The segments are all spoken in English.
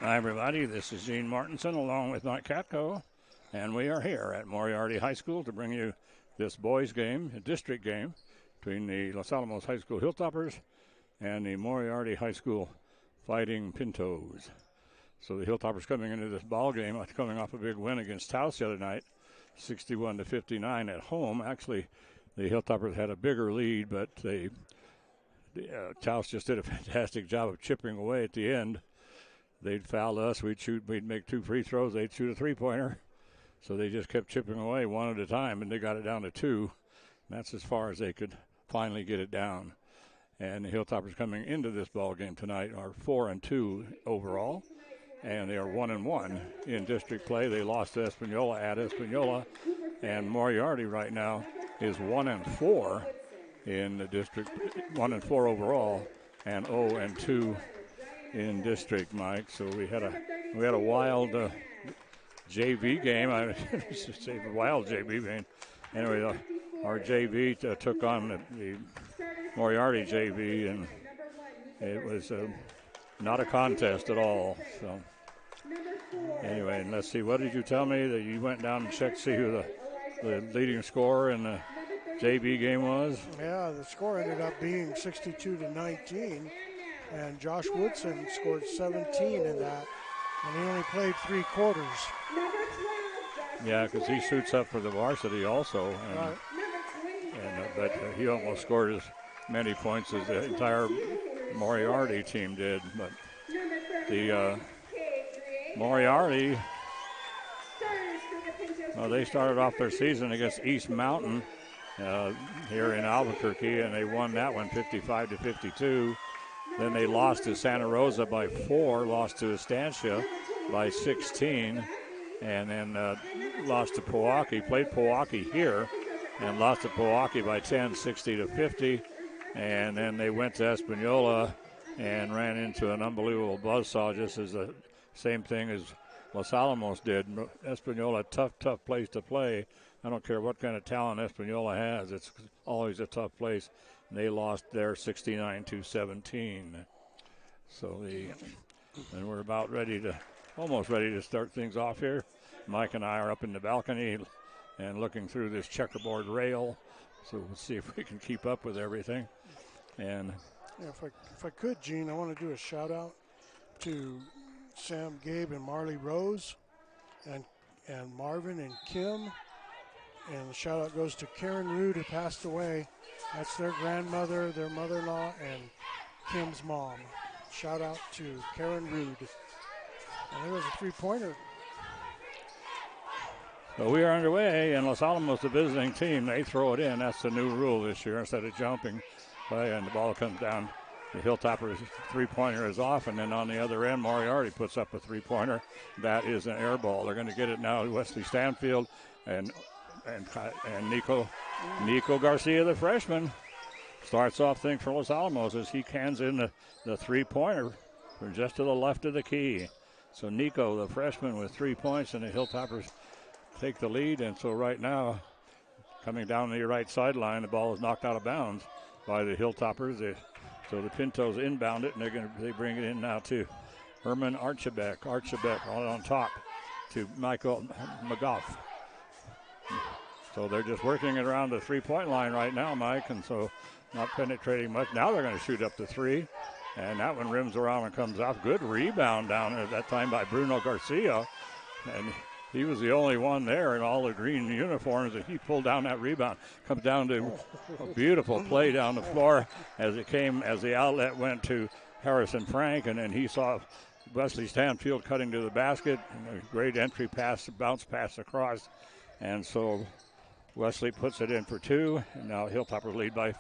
Hi, everybody. This is Gene Martinson along with Mike Katko, and we are here at Moriarty High School to bring you this boys' game, a district game, between the Los Alamos High School Hilltoppers and the Moriarty High School Fighting Pintos. So the Hilltoppers coming into this ball game, coming off a big win against Taos the other night, 61-59 at home. Actually, the Hilltoppers had a bigger lead, but Taos just did a fantastic job of chipping away at the end. They'd foul us, we'd make 2 free throws, they'd shoot a three-pointer. So they just kept chipping away one at a time, and they got it down to 2. And that's as far as they could finally get it down. And the Hilltoppers coming into this ball game tonight are 4-2 overall, and they are 1-1 in district play. They lost to Espanola at Espanola, and Moriarty right now is 1-4 in the district, 1-4 overall, and 0-2 in district, Mike. So we had a wild JV game. I should say wild JV game. Anyway, our JV took on the Moriarty JV, and it was not a contest at all. So anyway, and let's see. What did you tell me that you went down and checked to see who the leading scorer in the JV game was? Yeah, the score ended up being 62-19. And Josh Woodson scored 17 in that, and he only played 3 quarters. Yeah, because he suits up for the varsity also, and, right. But he almost scored as many points as the entire Moriarty team did. But the Moriarty, well, they started off their season against East Mountain here in Albuquerque, and they won that one 55-52. Then they lost to Santa Rosa by 4, lost to Estancia by 16, and then lost to Pewaukee. Played Pewaukee here and lost to Pewaukee by 10, 60-50. And then they went to Espanola and ran into an unbelievable buzzsaw, just as the same thing as Los Alamos did. Espanola, tough place to play. I don't care what kind of talent Espanola has. It's always a tough place. They lost there 69-17. So and we're almost ready to start things off here. Mike and I are up in the balcony and looking through this checkerboard rail. So we'll see if we can keep up with everything. And yeah, if I could, Gene, I want to do a shout out to Sam, Gabe, and Marley Rose, and Marvin and Kim. And the shout out goes to Karen Rude, who passed away. That's their grandmother, their mother-in-law, and Kim's mom. Shout out to Karen Rude. And there was a 3-pointer. So we are underway, and Los Alamos, the visiting team, they throw it in. That's the new rule this year. Instead of jumping play, and the ball comes down, the Hilltoppers' 3-pointer is off, and then on the other end, Moriarty puts up a 3-pointer. That is an air ball. They're going to get it now. Wesley Stanfield and Nico Garcia, the freshman, starts off things for Los Alamos as he cans in the 3-pointer from just to the left of the key. So Nico, the freshman, with 3 points, and the Hilltoppers take the lead. And so right now, coming down the right sideline, the ball is knocked out of bounds by the Hilltoppers. So the Pintos inbound it, and they bring it in now to Herman Archibek on top to Michael McGough. So they're just working it around the 3-point line right now, Mike, and so not penetrating much. Now they're going to shoot up to 3, and that one rims around and comes out. Good rebound down there at that time by Bruno Garcia, and he was the only one there in all the green uniforms, and he pulled down that rebound. Comes down to a beautiful play down the floor as the outlet went to Harrison Frank, and then he saw Wesley Stanfield cutting to the basket, and a great entry pass, bounce pass across, and so Wesley puts it in for 2, and now Hilltoppers lead by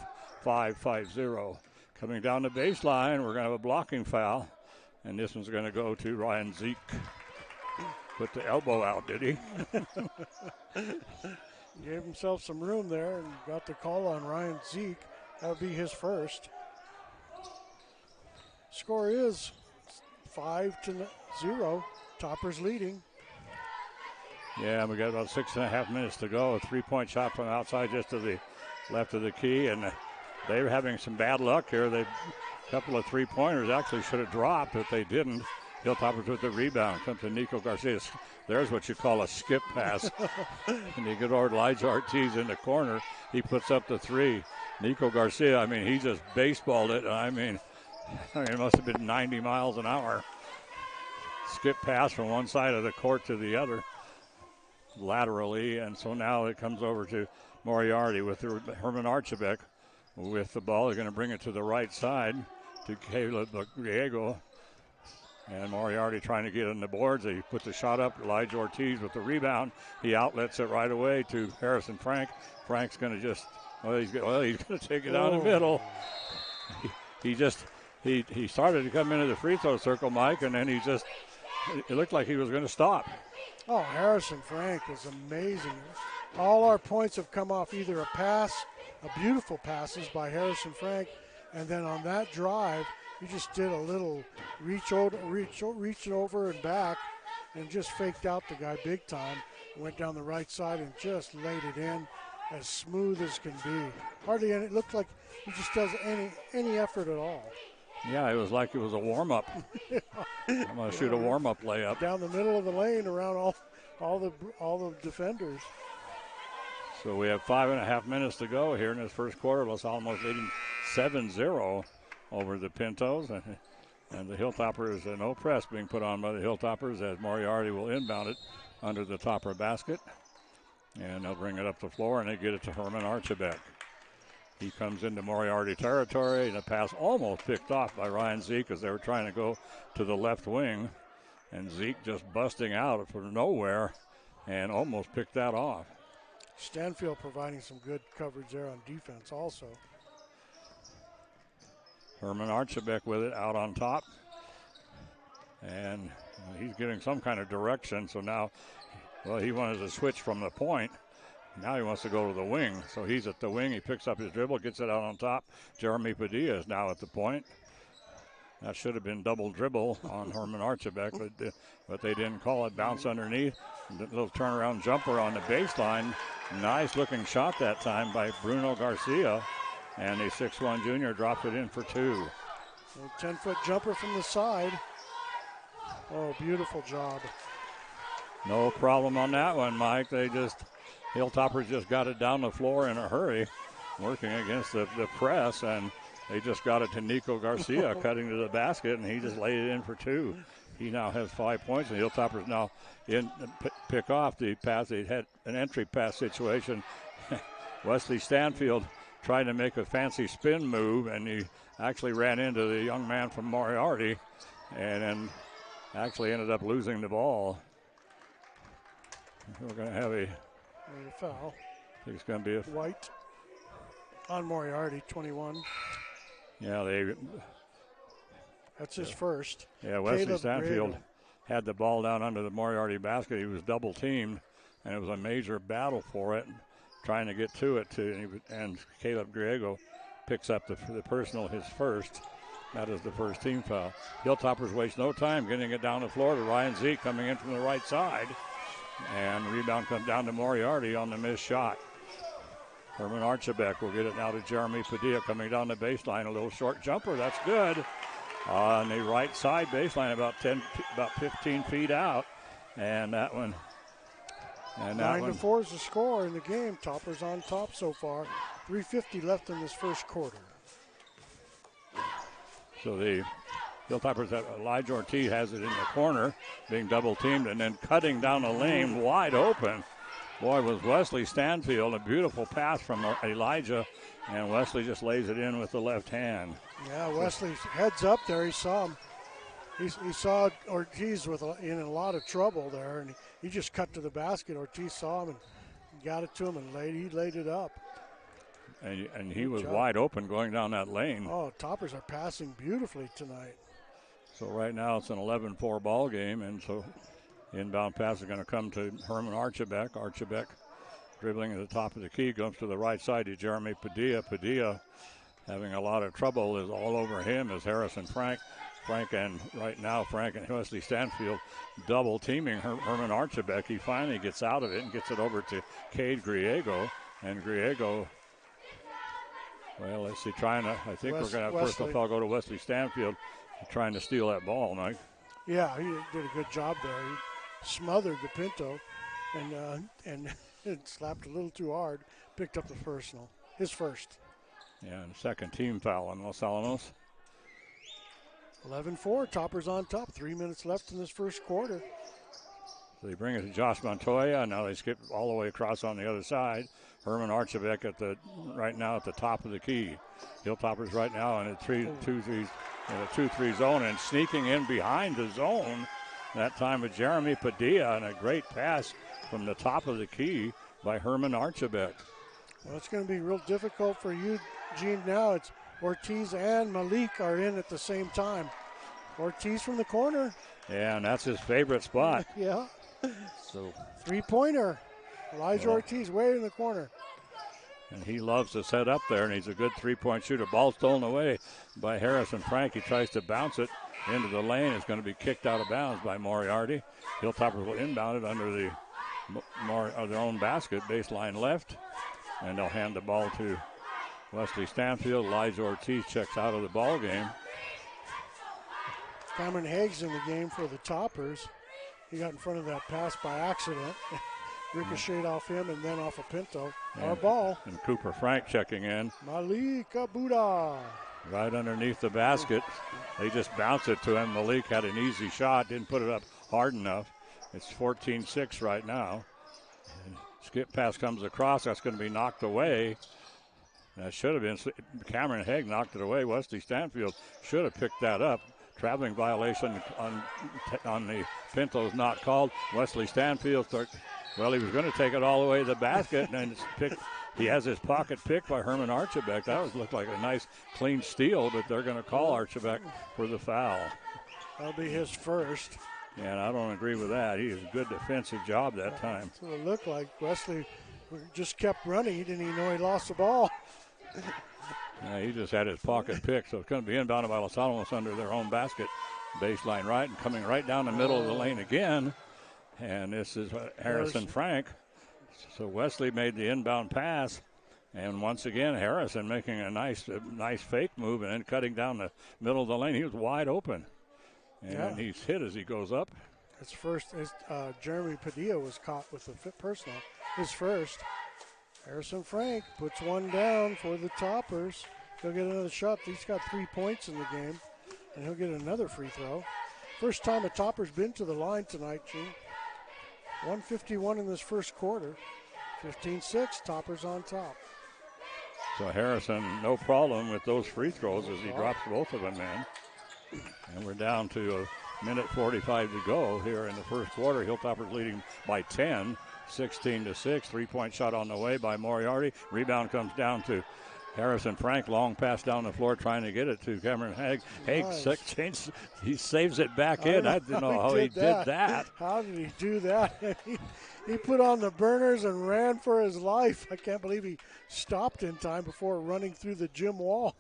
5-0. Coming down the baseline, we're going to have a blocking foul, and this one's going to go to Ryan Zeke. Put the elbow out, did he? Gave himself some room there and got the call on Ryan Zeke. That would be his first. Score is 5-0. Toppers leading. Yeah, we got about 6.5 minutes to go. A 3-point shot from outside just to the left of the key, and they were having some bad luck here. A couple of 3-pointers actually should have dropped, but they didn't. Hilltoppers with the rebound. Comes to Nico Garcia. There's what you call a skip pass. And they get over to Elijah Ortiz in the corner. He puts up the three. Nico Garcia, I mean, he just baseballed it. I mean, it must have been 90 miles an hour. Skip pass from one side of the court to the other laterally. And so now it comes over to Moriarty with Herman Archibek with the ball. They're going to bring it to the right side to Caleb Griego. And Moriarty trying to get on the boards. He put the shot up. Elijah Ortiz with the rebound. He outlets it right away to Harrison Frank. Frank's going to just, he's going to take it down the middle. He started to come into the free throw circle, Mike, and then it looked like he was going to stop. Oh, Harrison Frank is amazing. All our points have come off either a pass, a beautiful passes by Harrison Frank, and then on that drive, he just did a little reach over and back and just faked out the guy big time. Went down the right side and just laid it in as smooth as can be. Hardly any, it looked like he just doesn't any effort at all. Yeah, it was like it was a warm-up. I'm going to shoot a warm-up layup. Down the middle of the lane around all the defenders. So we have 5.5 minutes to go here in this first quarter. Los Alamos leading 7-0 over the Pintos. And the Hilltoppers, no press being put on by the Hilltoppers as Moriarty will inbound it under the topper basket. And they'll bring it up the floor and they get it to Herman Archibek. He comes into Moriarty territory, and a pass almost picked off by Ryan Zeke as they were trying to go to the left wing. And Zeke just busting out from nowhere and almost picked that off. Stanfield providing some good coverage there on defense also. Herman Archibek with it out on top. And he's getting some kind of direction. So now, he wanted to switch from the point. Now he wants to go to the wing. So he's at the wing. He picks up his dribble, gets it out on top. Jeremy Padilla is now at the point. That should have been double dribble on Herman Archibek, but they didn't call it. Bounce underneath. A little turnaround jumper on the baseline. Nice looking shot that time by Bruno Garcia. And the 6'1 junior dropped it in for two. A 10-foot jumper from the side. Oh, beautiful job. No problem on that one, Mike. Hilltoppers just got it down the floor in a hurry, working against the press, and they just got it to Nico Garcia cutting to the basket, and he just laid it in for two. He now has 5 points, and the Hilltoppers now pick off the pass. They had an entry pass situation. Wesley Stanfield tried to make a fancy spin move, and he actually ran into the young man from Moriarty and then actually ended up losing the ball. We're going to have a foul. I think it's going to be a white on Moriarty, 21. Yeah, that's his first. Yeah, Wesley Stanfield had the ball down under the Moriarty basket. He was double teamed, and it was a major battle for it, trying to get to it. And Caleb Griego picks up the personal, his first. That is the first team foul. Hilltoppers waste no time getting it down the floor to Ryan Zeke coming in from the right side. And rebound comes down to Moriarty on the missed shot. Herman Archibek will get it now to Jeremy Padilla coming down the baseline. A little short jumper, that's good. On the right side baseline, about 15 feet out. And that one. 9-4 is the score in the game. Toppers on top so far. 3:50 left in this first quarter. So the Hilltoppers, Elijah Ortiz has it in the corner, being double teamed, and then cutting down the lane wide open. Boy, was Wesley Stanfield. A beautiful pass from Elijah, and Wesley just lays it in with the left hand. Yeah, Wesley's heads up there. He saw him. He saw Ortiz in a lot of trouble there, and he just cut to the basket. Ortiz saw him and got it to him, and he laid it up. And he was wide open going down that lane. Oh, Toppers are passing beautifully tonight. So right now it's an 11-4 ball game, and so inbound pass is going to come to Herman Archibek. Archibek dribbling at the top of the key, goes to the right side to Jeremy Padilla. Padilla having a lot of trouble, is all over him is Harrison Frank. Frank and Wesley Stanfield double teaming Herman Archibek. He finally gets out of it and gets it over to Cade Griego. And Griego, well, let's see, I think we're going to have personal foul go to Wesley Stanfield, trying to steal that ball, Mike. Yeah, he did a good job there. He smothered the Pinto and slapped a little too hard. Picked up the personal, his first. Yeah, and second team foul on Los Alamos. 11-4, Toppers on top. 3 minutes left in this first quarter. So they bring it to Josh Montoya. Now they skip all the way across on the other side. Herman Archibek right now at the top of the key. Hilltoppers right now in a 2-3 zone and sneaking in behind the zone. That time with Jeremy Padilla and a great pass from the top of the key by Herman Archibek. Well, it's going to be real difficult for you, Gene. Now it's Ortiz and Malik are in at the same time. Ortiz from the corner. Yeah, and that's his favorite spot. Yeah. So 3-pointer. Elijah Ortiz way in the corner. And he loves to set up there, and he's a good three-point shooter. Ball stolen away by Harrison Frank. He tries to bounce it into the lane. It's going to be kicked out of bounds by Moriarty. Hilltoppers will inbound it under their own basket, baseline left. And they'll hand the ball to Wesley Stanfield. Elijah Ortiz checks out of the ball game. Cameron Haig's in the game for the Toppers. He got in front of that pass by accident. Ricocheted off him and then off a Pinto. Our ball. And Cooper Frank checking in. Malik Abuda. Right underneath the basket. They just bounced it to him. Malik had an easy shot. Didn't put it up hard enough. It's 14-6 right now. And skip pass comes across. That's going to be knocked away. That should have been. Cameron Haig knocked it away. Wesley Stanfield should have picked that up. Traveling violation on the Pinto's not called. Wesley Stanfield he was going to take it all the way to the basket, and it's picked. He has his pocket picked by Herman Archibek. That looked like a nice, clean steal, but they're going to call Archibek for the foul. That'll be his first. Yeah, and I don't agree with that. He did a good defensive job that time. That's what it looked like. Wesley just kept running. He didn't even know he lost the ball. Yeah, he just had his pocket picked, so it's going to be inbounded by Los Alamos under their own basket. Baseline right and coming right down the middle of the lane again. And this is Harrison Frank. So Wesley made the inbound pass. And once again, Harrison making a nice fake move and then cutting down the middle of the lane. He was wide open. And he's hit as he goes up. His first, Jeremy Padilla was caught with the personal. His first. Harrison Frank puts one down for the Toppers. He'll get another shot. He's got 3 points in the game. And he'll get another free throw. First time a Topper's been to the line tonight, Gene. 1:51 in this first quarter. 15-6, Toppers on top. So Harrison, no problem with those free throws as he drops both of them in. And we're down to a minute 45 to go here in the first quarter. Hilltoppers leading by 10, 16-6. 3-point shot on the way by Moriarty. Rebound comes down to Harrison Frank. Long pass down the floor trying to get it to Cameron Haig. Haig he saves it back in. I didn't know how he did that. How did he do that? He put on the burners and ran for his life. I can't believe he stopped in time before running through the gym wall.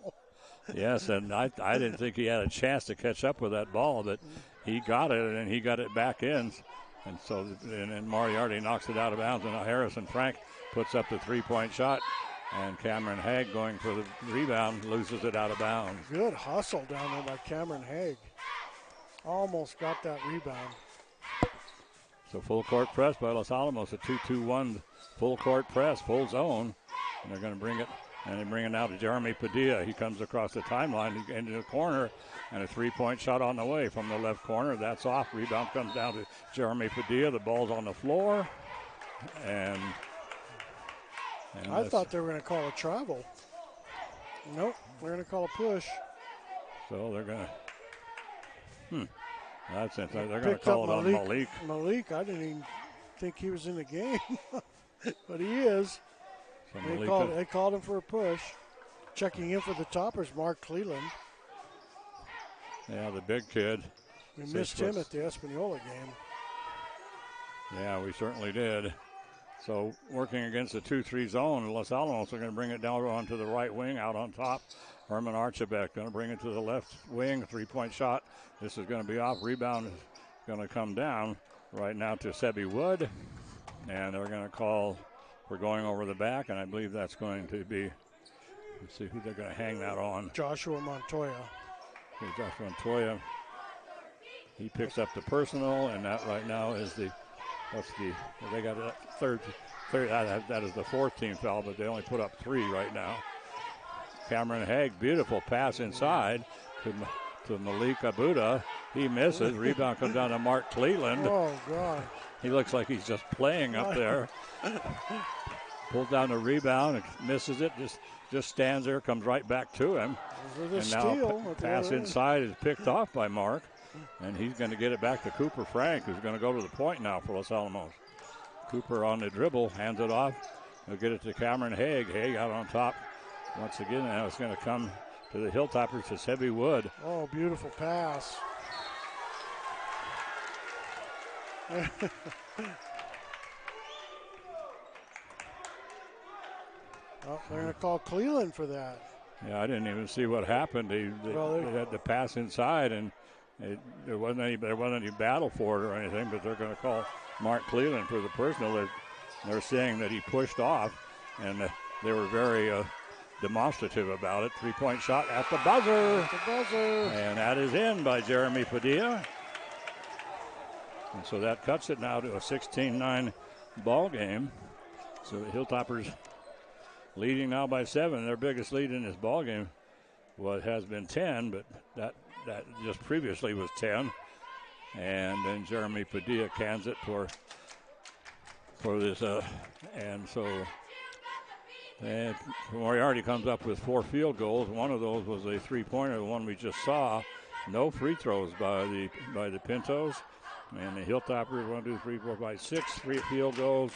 Yes, and I didn't think he had a chance to catch up with that ball, but he got it, and he got it back in. And so and Moriarty knocks it out of bounds, and now Harrison Frank puts up the 3-point shot. And Cameron Haig going for the rebound, loses it out of bounds. Good hustle down there by Cameron Haig. Almost got that rebound. So full court press by Los Alamos, a 2-2-1 full court press, full zone. And they're going to bring it, and they bring it now to Jeremy Padilla. He comes across the timeline into the corner, and a 3-point shot on the way from the left corner. That's off. Rebound comes down to Jeremy Padilla. The ball's on the floor. And I thought they were going to call a travel. Nope, they're going to call a push. So they're going to, that's it. They're going to call it on Malik. Malik, I didn't even think he was in the game, but he is. So they called him for a push. Checking in for the Toppers, Mark Cleland. Yeah, the big kid. We missed him at the Espanola game. Yeah, we certainly did. So working against the 2-3 zone, Los Alamos are going to bring it down onto the right wing out on top. Herman Archibek going to bring it to the left wing, 3-point shot. This is going to be off. Rebound is going to come down right now to Sebi Wood. And they're going to call for going over the back, and I believe that's going to be, let's see who they're going to hang that on. Joshua Montoya. Okay, Joshua Montoya. He picks up the personal, and that right now is they got a third that is the fourth team foul, but they only put up 3 right now. Cameron Haig, beautiful pass inside to Malik Abuda. He misses. Rebound comes down to Mark Cleland. Oh, God. He looks like he's just playing up there. Pulls down the rebound and misses it. Just stands there, comes right back to him. And now pass inside is picked off by Mark. And he's going to get it back to Cooper Frank, who's going to go to the point now for Los Alamos. Cooper on the dribble, hands it off. He'll get it to Cameron Haig. Haig out on top. Once again, now it's going to come to the Hilltoppers to Sebby Wood. Oh, beautiful pass. Oh, they're going to call Cleland for that. Yeah, I didn't even see what happened. They had the pass inside, and there wasn't any battle for it or anything, but they're going to call Mark Cleland for the personal. They're saying that he pushed off, and they were very demonstrative about it. 3-point shot at the buzzer. And that is in by Jeremy Padilla. And so that cuts it now to a 16-9 ball game. So the Hilltoppers leading now by 7. Their biggest lead in this ball game has been 10, but that just previously was 10. And then Jeremy Padilla cans it for this, and so Moriarty comes up with 4 field goals. One of those was a 3-pointer, the one we just saw. No free throws by the Pintos, and the Hilltoppers 1, 2, 3, 4, 5, 6 field goals,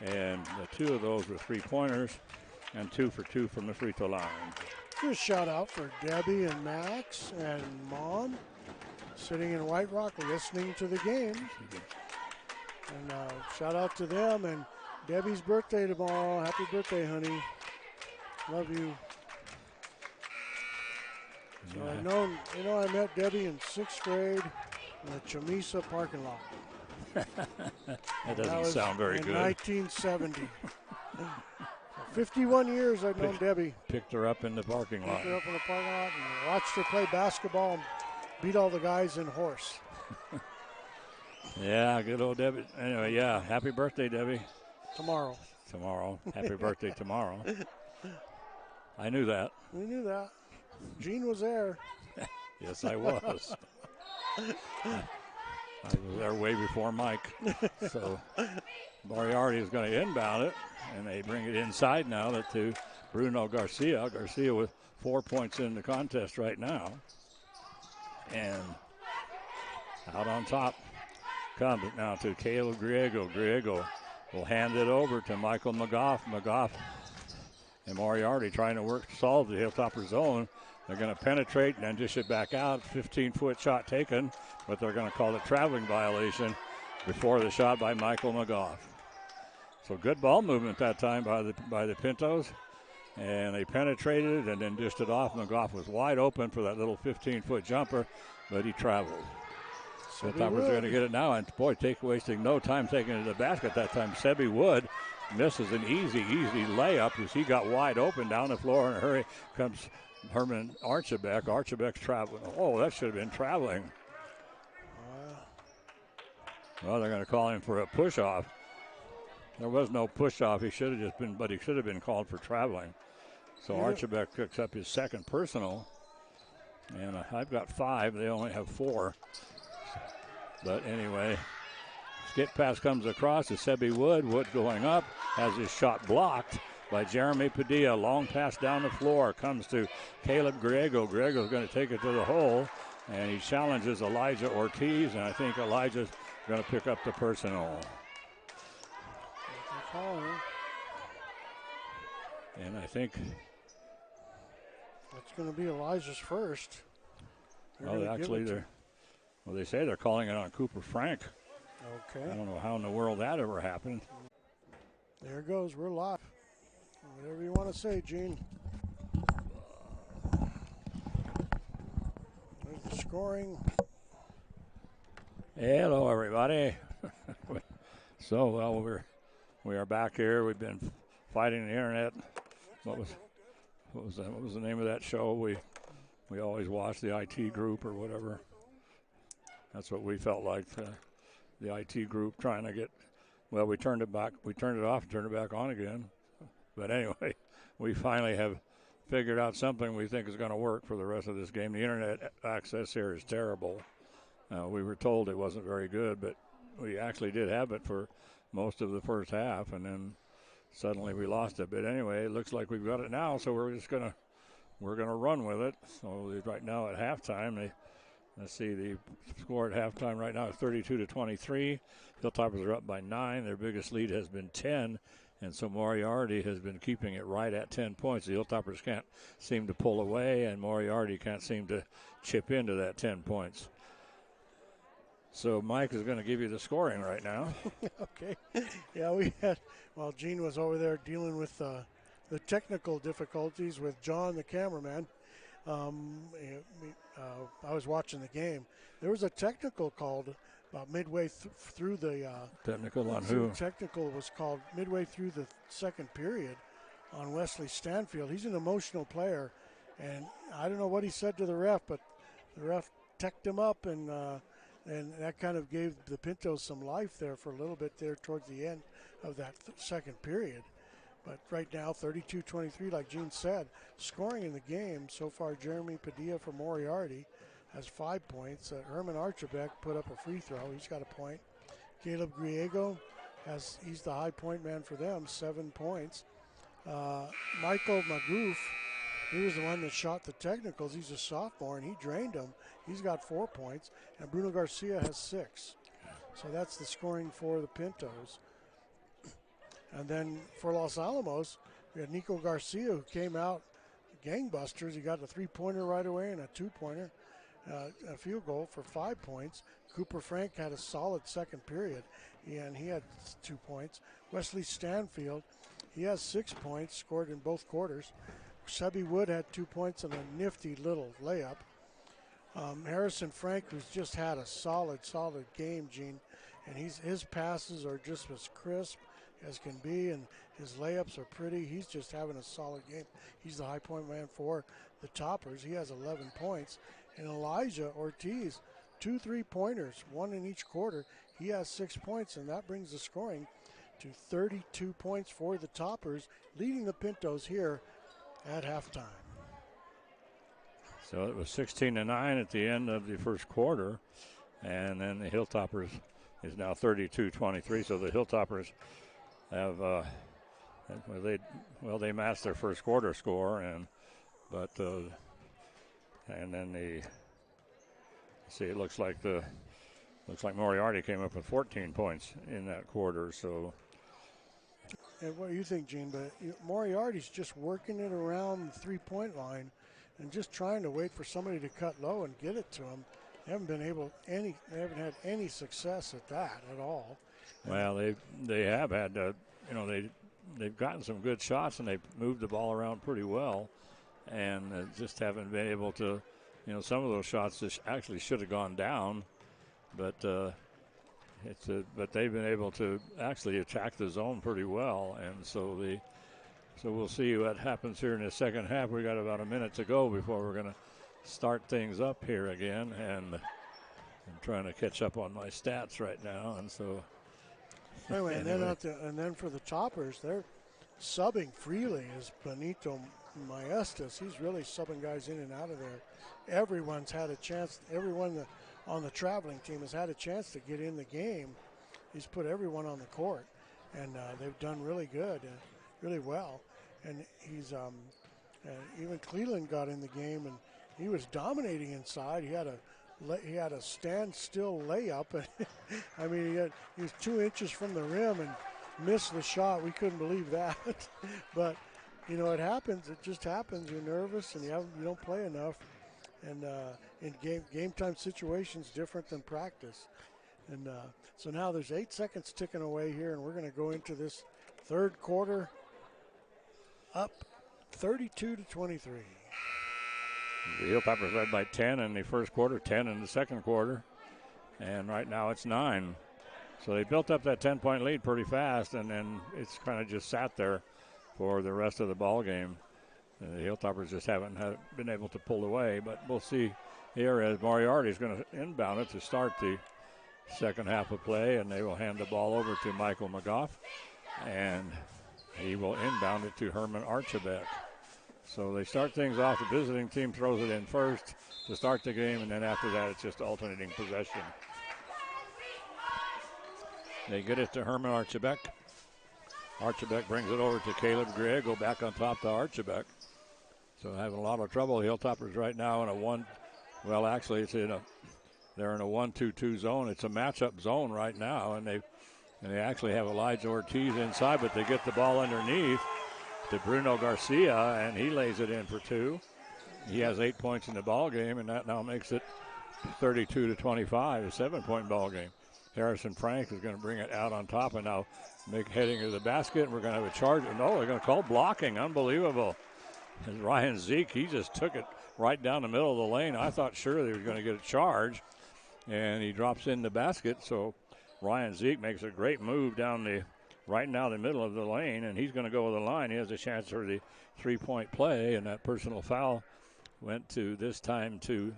and 2 of those were 3-pointers, and 2 for 2 from the free throw line. Just shout out for Debbie and Max and Mom, sitting in White Rock listening to the game. And shout out to them, and Debbie's birthday tomorrow. Happy birthday, honey. Love you. So yeah. I met Debbie in 6th grade in the Chamisa parking lot. That doesn't sound very good. In 1970. 51 years I've known Debbie. Picked her up in the parking lot. Picked her up in the parking lot and watched her play basketball and beat all the guys in horse. Yeah, good old Debbie. Anyway, yeah, happy birthday, Debbie. Tomorrow. Happy birthday tomorrow. I knew that. We knew that. Gene was there. Yes, I was. I was there way before Mike. So Moriarty is going to inbound it, and they bring it inside now to Bruno Garcia. Garcia with 4 points in the contest right now. And out on top comes it now to Caleb Griego. Griego will hand it over to Michael McGough. McGough and Moriarty trying to solve the Hilltopper zone. They're going to penetrate and dish it back out. 15-foot shot taken, but they're going to call it traveling violation before the shot by Michael McGough. So good ball movement that time by the Pintos. And they penetrated and then dished it off. McGough was wide open for that little 15-foot jumper, but he traveled. So thought we were going to get it now, and boy, wasting no time taking it to the basket that time. Sebby Wood misses an easy layup as he got wide open down the floor in a hurry. Comes Herman Archibek. Archibek's traveling. Oh, that should have been traveling. Well, they're going to call him for a push-off. There was no push-off. He should have been called for traveling. So Archibek picks up his second personal. And I've got 5. They only have 4. But anyway, skip pass comes across to Sebby Wood. Wood going up, has his shot blocked by Jeremy Padilla. Long pass down the floor comes to Caleb Griego. Griego's going to take it to the hole, and he challenges Elijah Ortiz, and I think Elijah's going to pick up the personal. And I think it's going to be Elijah's first. They say they're calling it on Cooper Frank. Okay. I don't know how in the world that ever happened. There it goes. We're live. Whatever you want to say, Gene. There's the scoring. Hello, everybody. So, we are back here. We've been fighting the internet. What was the name of that show we always watch, the IT group or whatever? That's what we felt like. The IT group trying to get. Well, we turned it back. We turned it off and turned it back on again. But anyway, we finally have figured out something we think is going to work for the rest of this game. The internet access here is terrible. We were told it wasn't very good, but we actually did have it for most of the first half, and then suddenly we lost it. But anyway, it looks like we've got it now, so we're gonna run with it. So right now at halftime, let's see, the score at halftime right now is 32-23. Hilltoppers are up by 9. Their biggest lead has been 10, and so Moriarty has been keeping it right at 10 points. The Hilltoppers can't seem to pull away, and Moriarty can't seem to chip into that 10 points. So Mike is going to give you the scoring right now. Okay. Yeah, while Gene was over there dealing with the technical difficulties with John, the cameraman, I was watching the game. There was a technical called about midway through the technical on who? Technical was called midway through the second period on Wesley Stanfield. He's an emotional player, and I don't know what he said to the ref, but the ref teched him up, and that kind of gave the Pintos some life there for a little bit there towards the end of that second period. But right now, 32-23, like Gene said, scoring in the game so far. Jeremy Padilla for Moriarty has 5 points. Herman Archibek put up a free throw. He's got a point. Caleb Griego he's the high point man for them, 7 points. Michael Magoof, he was the one that shot the technicals. He's a sophomore, and he drained them. He's got 4 points, and Bruno Garcia has 6. So that's the scoring for the Pintos. And then for Los Alamos, we had Nico Garcia, who came out gangbusters. He got a three-pointer right away and a two-pointer, a field goal for 5 points. Cooper Frank had a solid second period, and he had 2 points. Wesley Stanfield, he has 6 points, scored in both quarters. Sebi Wood had 2 points and a nifty little layup. Harrison Frank, who's just had a solid game, Gene, and his passes are just as crisp as can be, and his layups are pretty. He's just having a solid game. He's the high point man for the Toppers. He has 11 points. And Elijah Ortiz, 2 3-pointers, 1 in each quarter. He has 6 points, and that brings the scoring to 32 points for the Toppers, leading the Pintos here at halftime. So it was 16-9 at the end of the first quarter, and then the Hilltoppers is now 32-23. So the Hilltoppers have they matched their first quarter score, and then it looks like Moriarty came up with 14 points in that quarter. So. And what do you think, Gene? But Moriarty's just working it around the three-point line and just trying to wait for somebody to cut low and get it to him. They haven't had any success at that at all. Well, they have had they've gotten some good shots, and they've moved the ball around pretty well, and just haven't been able to. Some of those shots just actually should have gone down, but but they've been able to actually attack the zone pretty well, and so we'll see what happens here in the second half. We got about a minute to go before we're going to start things up here again, and I'm trying to catch up on my stats right now, and so. Anyway, and then for the Toppers, they're subbing freely is Benito Maestas. He's really subbing guys in and out of there. Everyone's had a chance. Everyone on the traveling team has had a chance to get in the game. He's put everyone on the court, and they've done really good, really well. And he's even Cleveland got in the game, and he was dominating inside. He had a standstill layup. I mean, he was 2 inches from the rim and missed the shot. We couldn't believe that. But, it happens. It just happens. You're nervous and you don't play enough. And in game time situations, different than practice. And so now there's 8 seconds ticking away here, and we're going to go into this third quarter up 32-23. The Hilltoppers led by 10 in the first quarter, 10 in the second quarter, and right now it's 9. So they built up that 10-point lead pretty fast, and then it's kind of just sat there for the rest of the ball game. The Hilltoppers just haven't been able to pull away, but we'll see here as Moriarty is going to inbound it to start the second half of play, and they will hand the ball over to Michael McGough, and he will inbound it to Herman Archibek. So they start things off. The visiting team throws it in first to start the game, and then after that it's just alternating possession. They get it to Herman Archibek. Archibek brings it over to Caleb Griego, back on top to Archibek. So having a lot of trouble. The Hilltoppers right now in a one, well actually it's they're in a 1-2-2 zone. It's a matchup zone right now, and they actually have Elijah Ortiz inside, but they get the ball underneath to Bruno Garcia, and he lays it in for two. He has 8 points in the ball game, and that now makes it 32-25, a 7-point ball game. Harrison Frank is going to bring it out on top and now heading to the basket, and we're going to have a charge. No, they're going to call blocking. Unbelievable. And Ryan Zeke, he just took it right down the middle of the lane. I thought sure they were going to get a charge, and he drops in the basket. So Ryan Zeke makes a great move right now the middle of the lane, and he's going to go to the line. He has a chance for the three-point play, and that personal foul went to this time to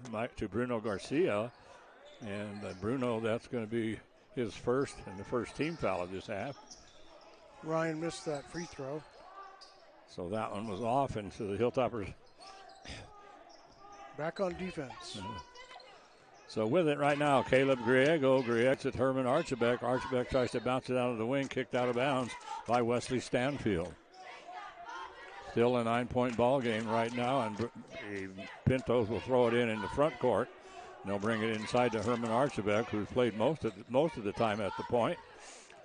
Bruno Garcia. And Bruno, that's going to be his first and the first team foul of this half. Ryan missed that free throw. So that one was off, and so the Hilltoppers back on defense. So with it right now, Caleb Griego. Griego's at Herman Archibek. Archibek tries to bounce it out of the wing, kicked out of bounds by Wesley Stanfield. Still a 9-point ball game right now, and the Pintos will throw it in the front court. And they'll bring it inside to Herman Archibek, who's played most of the time at the point.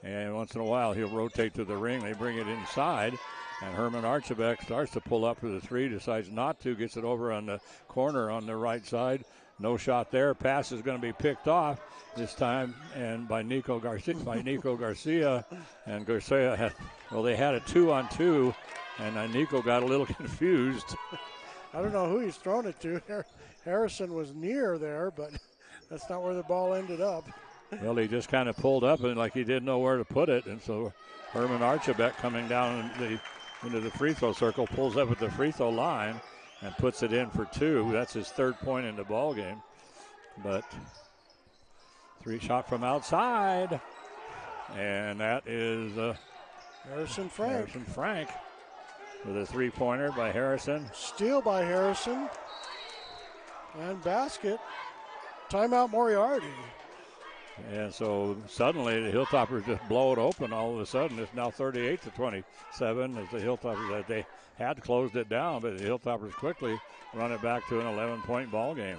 And once in a while, he'll rotate to the ring. They bring it inside, and Herman Archibek starts to pull up for the three, decides not to, gets it over on the corner on the right side. No shot there. Pass is going to be picked off this time, and by Nico Garcia. And Garcia they had a 2-on-2, and Nico got a little confused. I don't know who he's thrown it to. Harrison was near there, but that's not where the ball ended up. Well, he just kind of pulled up and like he didn't know where to put it, and so Herman Archibek coming down into the free throw circle, pulls up at the free throw line and puts it in for two. That's his third point in the ball game. But three shot from outside, and that is Harrison Frank with a three-pointer by Harrison. Steal by Harrison, and basket. Timeout Moriarty. And so suddenly the Hilltoppers just blow it open all of a sudden. It's now 38-27 as the Hilltoppers, they had closed it down, but the Hilltoppers quickly run it back to an 11-point ball game.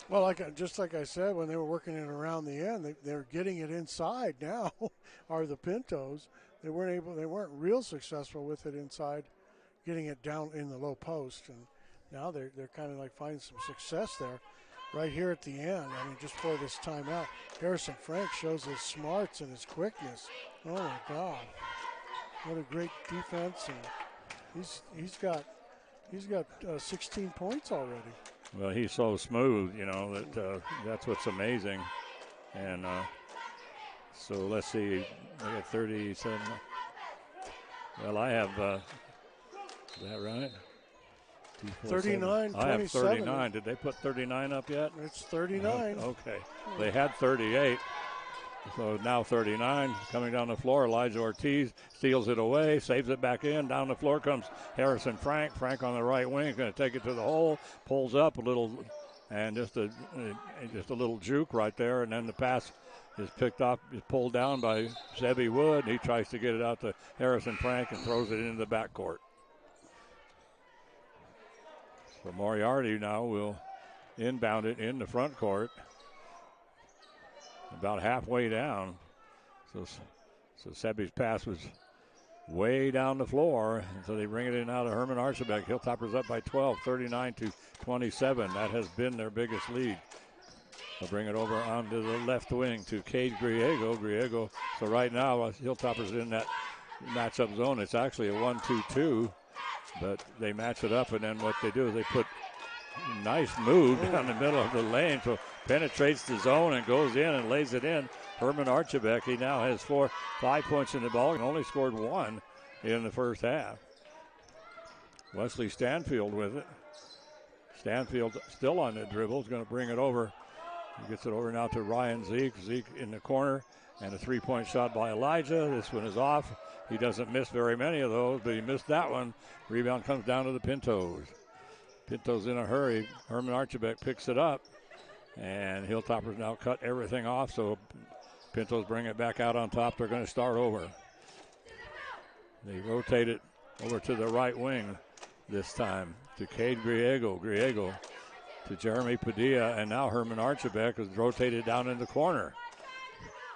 Well, just like I said, when they were working it around the end, they're getting it inside now, are the Pintos. They weren't real successful with it inside, getting it down in the low post, and now they're kind of like finding some success there. Right here at the end, just for this timeout, Harrison Frank shows his smarts and his quickness. Oh my God, what a great defense! And he's got 16 points already. Well, he's so smooth, that's what's amazing. And so let's see, I got 37. Well, I have. Is that right? 39, 27. I have 39. Did they put 39 up yet? It's 39. Okay. They had 38. So now 39. Coming down the floor, Elijah Ortiz steals it away, saves it back in. Down the floor comes Harrison Frank. Frank on the right wing, going to take it to the hole, pulls up a little, and just a little juke right there. And then the pass is picked up, is pulled down by Sebi Wood. He tries to get it out to Harrison Frank and throws it into the backcourt. So Moriarty now will inbound it in the front court. About halfway down. So Sebi's pass was way down the floor. And so they bring it in now to Herman Archibek. Hilltoppers up by 12, 39-27. That has been their biggest lead. They'll bring it over onto the left wing to Cade Griego. So right now, Hilltoppers in that matchup zone. It's actually a 1-2-2. But they match it up, and then what they do is they put a nice move down the middle of the lane. So penetrates the zone and goes in and lays it in. Herman Archibek, he now has 5 points in the ball and only scored one in the first half. Wesley Stanfield with it. Stanfield still on the dribble. Is going to bring it over. He gets it over now to Ryan Zeke. Zeke in the corner. And a three-point shot by Elijah. This one is off. He doesn't miss very many of those, but he missed that one. Rebound comes down to the Pintos. Pintos in a hurry. Herman Archibek picks it up. And Hilltoppers now cut everything off, so Pintos bring it back out on top. They're going to start over. They rotate it over to the right wing this time to Cade Griego. Griego to Jeremy Padilla, and now Herman Archibek is rotated down in the corner.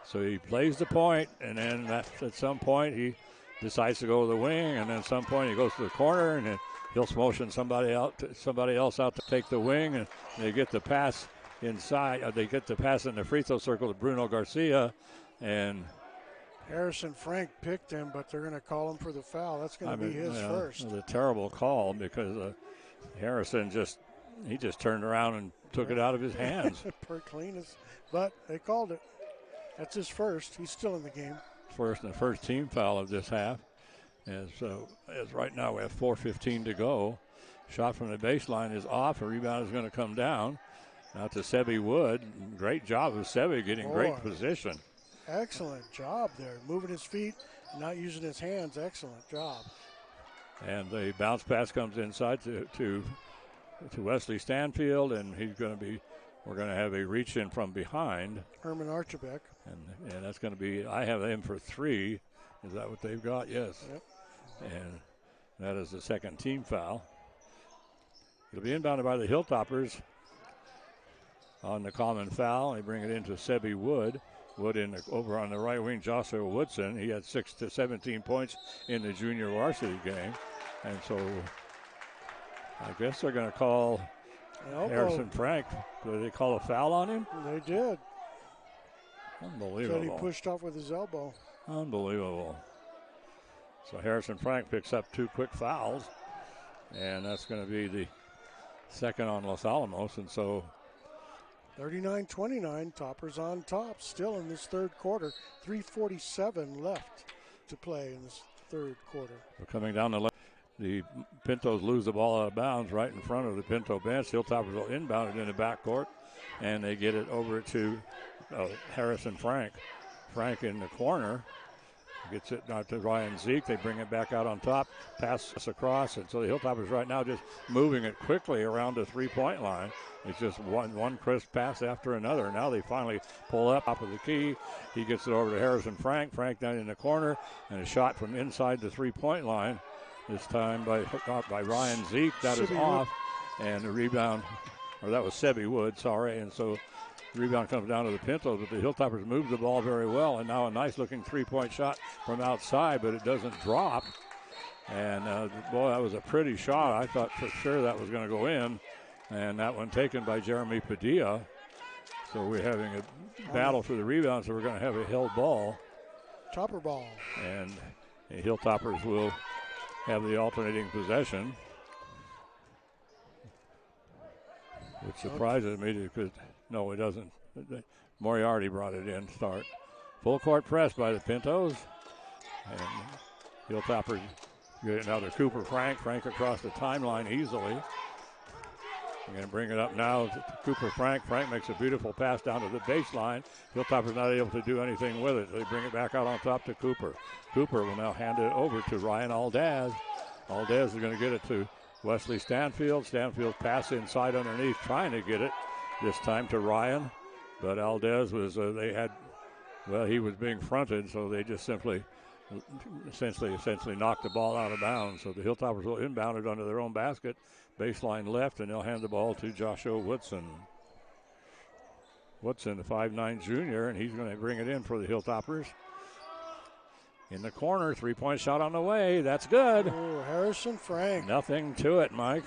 So he plays the point, and then at some point he decides to go to the wing, and then at some point he goes to the corner, and then he'll motion somebody else out to take the wing, and they get the pass inside. They get the pass in the free throw circle to Bruno Garcia, and Harrison Frank picked him, but they're going to call him for the foul. That's going to be his first. It was a terrible call because Harrison just turned around and took it out of his hands. Per clean as, but they called it. That's his first. He's still in the game. First and the first team foul of this half. As right now we have 4:15 to go. Shot from the baseline is off. A rebound is going to come down. Now to Sebi Wood. Great job of Sebi getting great position. Excellent job there. Moving his feet, not using his hands. Excellent job. And the bounce pass comes inside to Wesley Stanfield, and we're going to have a reach in from behind. Herman Archibek. And that's going to be, I have him for three. Is that what they've got? Yes. Yep. And that is the second team foul. It'll be inbounded by the Hilltoppers on the common foul. They bring it into Sebi Wood. Wood over on the right wing, Joshua Woodson. He had 6 to 17 points in the junior varsity game. And so I guess they're going to call Harrison Frank. Did they call a foul on him? They did. Unbelievable. Said he pushed off with his elbow. Unbelievable. So Harrison Frank picks up 2 quick fouls. And that's going to be the second on Los Alamos. And so 39-29, Toppers on top still in this third quarter. 3:47 left to play in this third quarter. We're coming down the left. The Pintos lose the ball out of bounds right in front of the Pinto bench. Hilltoppers will inbound it in the backcourt, and they get it over to Harrison Frank. Frank in the corner. Gets it now to Ryan Zeke. They bring it back out on top. Pass across. And so the Hilltoppers right now just moving it quickly around the three-point line. It's just one crisp pass after another. Now they finally pull up top of the key. He gets it over to Harrison Frank. Frank down in the corner. And a shot from inside the three-point line. This time by Ryan Zeke. That is off. And the rebound, or that was Sebi Wood, sorry. And so rebound comes down to the Pintos, but the Hilltoppers move the ball very well, and now a nice-looking three-point shot from outside, but it doesn't drop. And, boy, that was a pretty shot. I thought for sure that was going to go in, and that one taken by Jeremy Padilla. So we're having a battle for the rebound, so we're going to have a held ball. Topper ball. And the Hilltoppers will have the alternating possession, which surprises me because no, it doesn't. Moriarty brought it in. Start. Full court press by the Pintos. And Hilltoppers get it now to Cooper Frank. Frank across the timeline easily. They're going to bring it up now to Cooper Frank. Frank makes a beautiful pass down to the baseline. Hilltoppers not able to do anything with it. They bring it back out on top to Cooper. Cooper will now hand it over to Ryan Aldaz. Aldaz is going to get it to Wesley Stanfield. Stanfield pass inside underneath, trying to get it. This time to Ryan, but Aldez was, he was being fronted, so they just essentially knocked the ball out of bounds. So the Hilltoppers will inbound it under their own basket, baseline left, and they'll hand the ball to Joshua Woodson. Woodson, the 5'9" junior, and he's going to bring it in for the Hilltoppers. In the corner, three-point shot on the way. That's good. Oh, Harrison Frank. Nothing to it, Mike.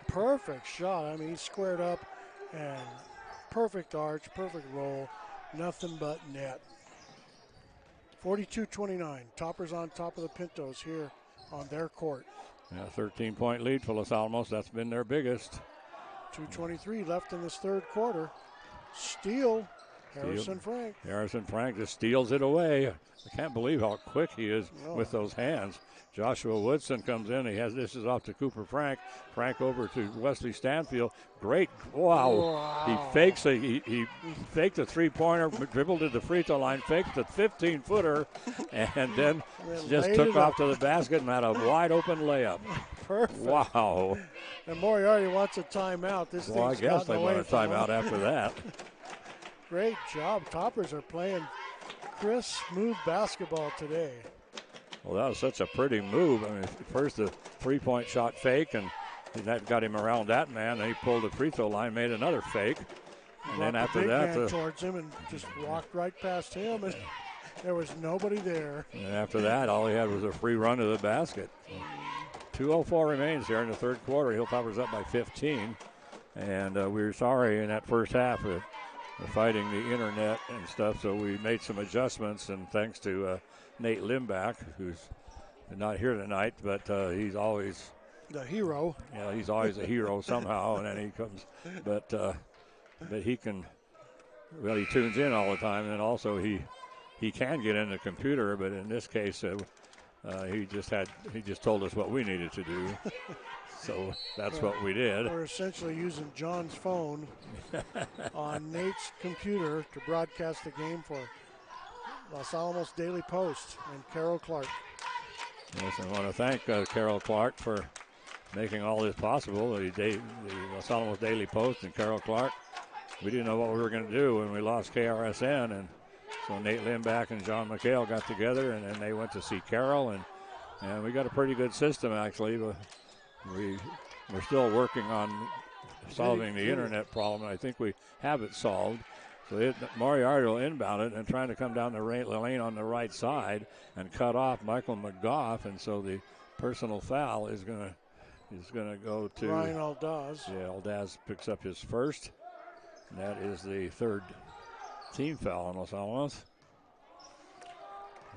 Perfect shot. I mean, he squared up. And perfect arch, perfect roll, nothing but net. 42-29, Toppers on top of the Pintos here on their court. Yeah, 13-point lead for Los Alamos. That's been their biggest. 2:23 left in this third quarter. Steal Harrison Frank. Harrison Frank just steals it away. I can't believe how quick he is with those hands. Joshua Woodson comes in. This is off to Cooper Frank. Frank over to Wesley Stanfield. Great. Wow. He fakes he faked a three-pointer, dribbled to the free throw line, faked the 15-footer, and then just took off to the basket and had a wide-open layup. Perfect. Wow. And Moriarty wants a timeout. I guess they want a timeout after that. Great job. Toppers are playing crisp, smooth basketball today. Well, that was such a pretty move. I mean, first the three-point shot fake, and that got him around that man. And he pulled the free throw line, made another fake. And then after that, towards him and just walked right past him, and there was nobody there. And after that, all he had was a free run to the basket. 2:04 remains here in the third quarter. Hilltoppers up by 15. And we were sorry in that first half of fighting the internet and stuff, so we made some adjustments. And thanks to Nate Limback, who's not here tonight, but he's always the hero. Yeah, he's always a hero somehow, and then he comes. But he can. Well, he tunes in all the time, and also he can get in the computer. But in this case, he just told us what we needed to do. So that's what we did. We're essentially using John's phone on Nate's computer to broadcast the game for Los Alamos Daily Post and Carol Clark. Yes, I want to thank Carol Clark for making all this possible. The Los Alamos Daily Post and Carol Clark. We didn't know what we were going to do when we lost KRSN, and so Nate Limback and John McHale got together, and then they went to see Carol, and we got a pretty good system actually. We're still working on solving the internet problem, and I think we have it solved. So Moriarty will inbound it and trying to come down the lane on the right side and cut off Michael McGough, and so the personal foul is going to go to Ryan Aldaz. Yeah, Aldaz picks up his first, and that is the third team foul on Los Alamos.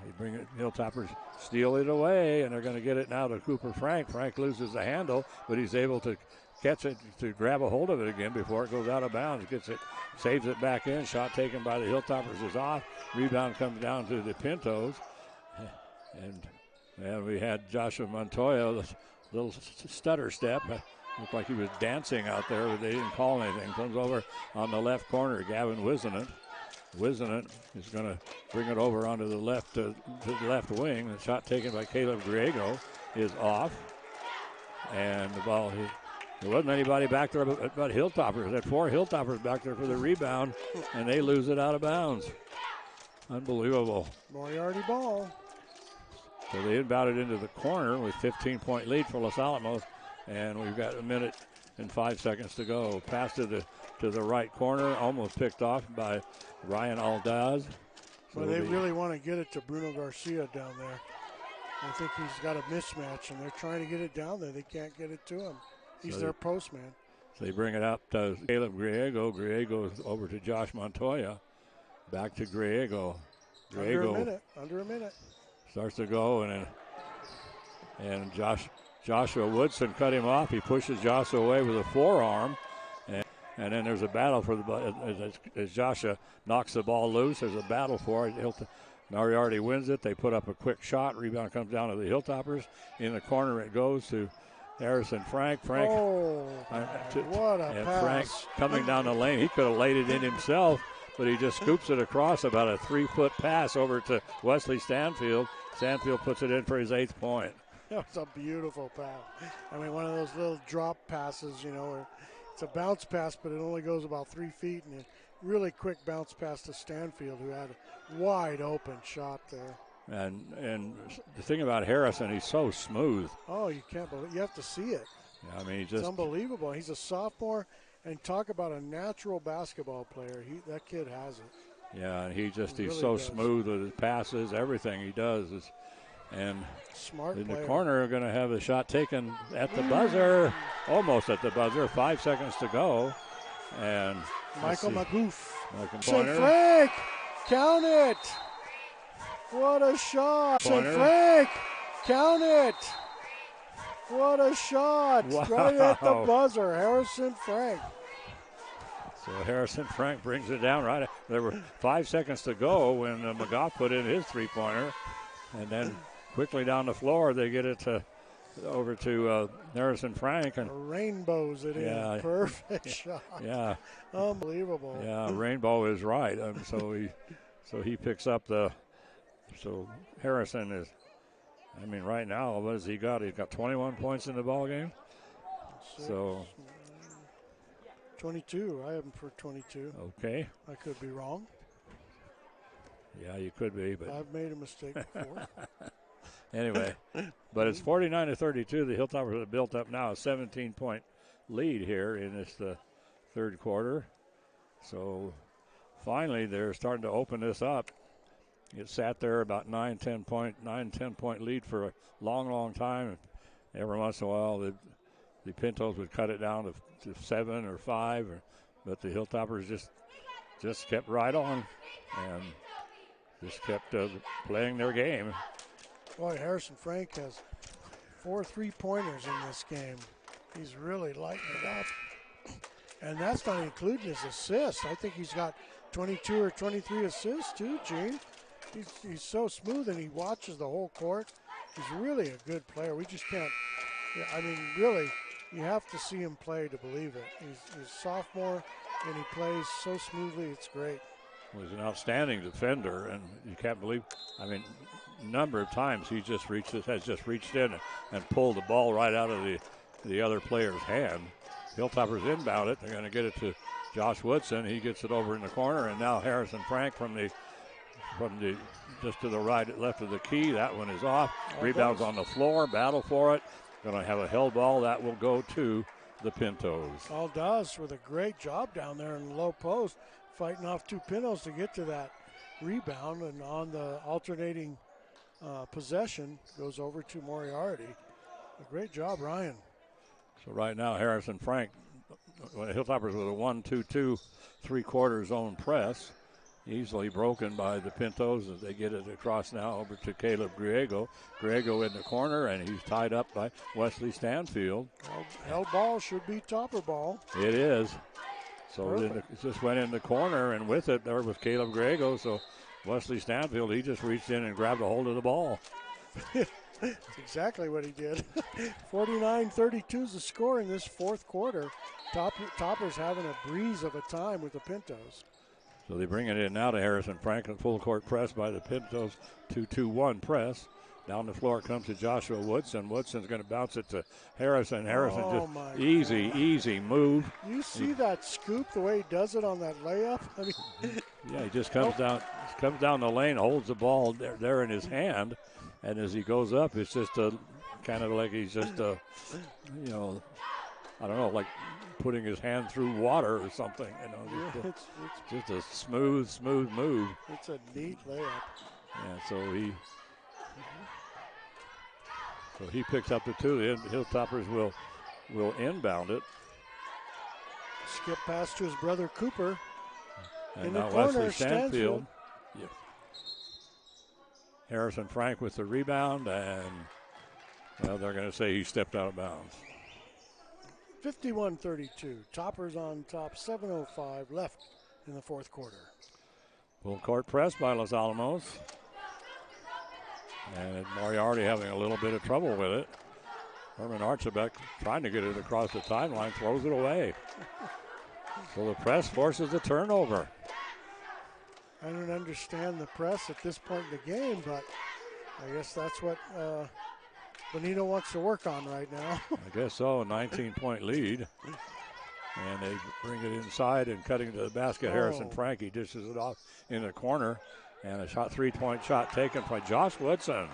They bring it, Hilltoppers steal it away, and they're going to get it now to Cooper Frank. Frank loses the handle, but he's able to catch it, to grab a hold of it again before it goes out of bounds. Gets it, saves it back in. Shot taken by the Hilltoppers is off. Rebound comes down to the Pintos. And we had Joshua Montoya, a little stutter step. Looked like he was dancing out there, but they didn't call anything. Comes over on the left corner, Gavin Wisenant. Wisenant is going to bring it over onto the left wing. The shot taken by Caleb Griego is off. And the ball, there wasn't anybody back there but Hilltoppers. There had 4 Hilltoppers back there for the rebound, and they lose it out of bounds. Unbelievable. Moriarty ball. So they inbound it into the corner with 15-point lead for Los Alamos, and we've got a minute and 5 seconds to go. Pass to the right corner, almost picked off by Ryan Aldaz. Well, they really want to get it to Bruno Garcia down there. I think he's got a mismatch, and they're trying to get it down there. They can't get it to him. He's their postman. So they bring it up to Caleb Griego. Griego over to Josh Montoya. Back to Griego. Under a minute. Starts to go, and Joshua Woodson cut him off. He pushes Joshua away with a forearm. And then there's a battle for as Joshua knocks the ball loose. There's a battle for it. Moriarty wins it. They put up a quick shot. Rebound comes down to the Hilltoppers. In the corner it goes to Harrison Frank. What a pass. Frank coming down the lane. He could have laid it in himself, but he just scoops it across, about a 3-foot pass over to Wesley Stanfield. Stanfield puts it in for his 8th point. That was a beautiful pass. I mean, one of those little drop passes, where it's a bounce pass, but it only goes about 3 feet, and a really quick bounce pass to Stanfield, who had a wide open shot there. And the thing about Harrison, he's so smooth. Oh, you can't believe, you have to see it. Yeah, I mean, it's unbelievable. He's a sophomore, and talk about a natural basketball player. That kid has it. Yeah, and he's really so does. smooth with his passes. Everything he does is. And smart in player. the corner, are going to have a shot taken at the buzzer, almost at the buzzer. 5 seconds to go, and Michael McGough. St. Frank, count it! What a shot! St. Frank, count it! What a shot! Wow. Right at the buzzer, Harrison Frank. So Harrison Frank brings it down right. There were 5 seconds to go when McGough put in his three-pointer. And then quickly down the floor, they get it over to Harrison Frank. And rainbows it in. Perfect shot. Yeah. Unbelievable. Yeah, rainbow is right. So he picks up so Harrison is, I mean, right now, what has he got? He's got 21 points in the ball game. 6, So 22. I have him for 22. Okay. I could be wrong. Yeah, you could be, but I've made a mistake before. Anyway, but it's 49-32. The Hilltoppers have built up now a 17-point lead here in this third quarter. So finally, they're starting to open this up. It sat there about 9-10 point lead for a long time. Every once in a while, the Pintos would cut it down to 7 or 5, but the Hilltoppers just kept right on and just kept playing their game. Boy, Harrison Frank has 4 3-pointers in this game. He's really lighting it up. And that's not including his assists. I think he's got 22 or 23 assists too, Gene. He's so smooth and he watches the whole court. He's really a good player. We just can't, I mean, really, you have to see him play to believe it. He's a sophomore and he plays so smoothly, it's great. Well, he's an outstanding defender, and you can't believe, I mean, a number of times he has just reached in and pulled the ball right out of the other player's hand. Hilltoppers inbound it. They're going to get it to Josh Woodson. He gets it over in the corner, and now Harrison Frank from the just to the right, left of the key. That one is off. Rebounds on the floor. Battle for it. Going to have a held ball. That will go to the Pintos. All does with a great job down there in the low post, fighting off 2 Pintos to get to that rebound, and on the alternating possession goes over to Moriarty. A great job, Ryan. So right now, Harrison Frank, Hilltoppers with a 1-2-2 3/4 zone press. Easily broken by the Pintos as they get it across now over to Caleb Griego. Griego in the corner, and he's tied up by Wesley Stanfield. Held ball should be topper ball. It is. So it just went in the corner, and with it there was Caleb Griego. So Wesley Stanfield, he just reached in and grabbed a hold of the ball. That's exactly what he did. 49-32 is the score in this fourth quarter. Toppers having a breeze of a time with the Pintos. So they bring it in now to Harrison Franklin. Full court press by the Pintos. 2-2-1 press. Down the floor comes to Joshua Woodson. Woodson going to bounce it to Harrison. Harrison just easy move. You see that scoop, the way he does it on that layup? I mean, yeah, he just comes down the lane, holds the ball there in his hand, and as he goes up, it's just kind of like he's just I don't know, like putting his hand through water or something. It's just a smooth move. It's a neat layup. Yeah, so he picks up the 2. The Hilltoppers will inbound it. Skip pass to his brother Cooper. And in now the corner, Wesley Stanfield. Yep. Harrison Frank with the rebound, and well, they're going to say he stepped out of bounds. 51-32. Toppers on top. 7:05 left in the fourth quarter. Full court press by Los Alamos. And Moriarty having a little bit of trouble with it. Herman Archibald trying to get it across the timeline, throws it away. So the press forces a turnover. I don't understand the press at this point in the game, but I guess that's what Bonito wants to work on right now. I guess so, a 19-point lead. And they bring it inside and cutting to the basket. Harrison Frank, dishes it off in the corner. And a 3-point shot taken by Josh Woodson.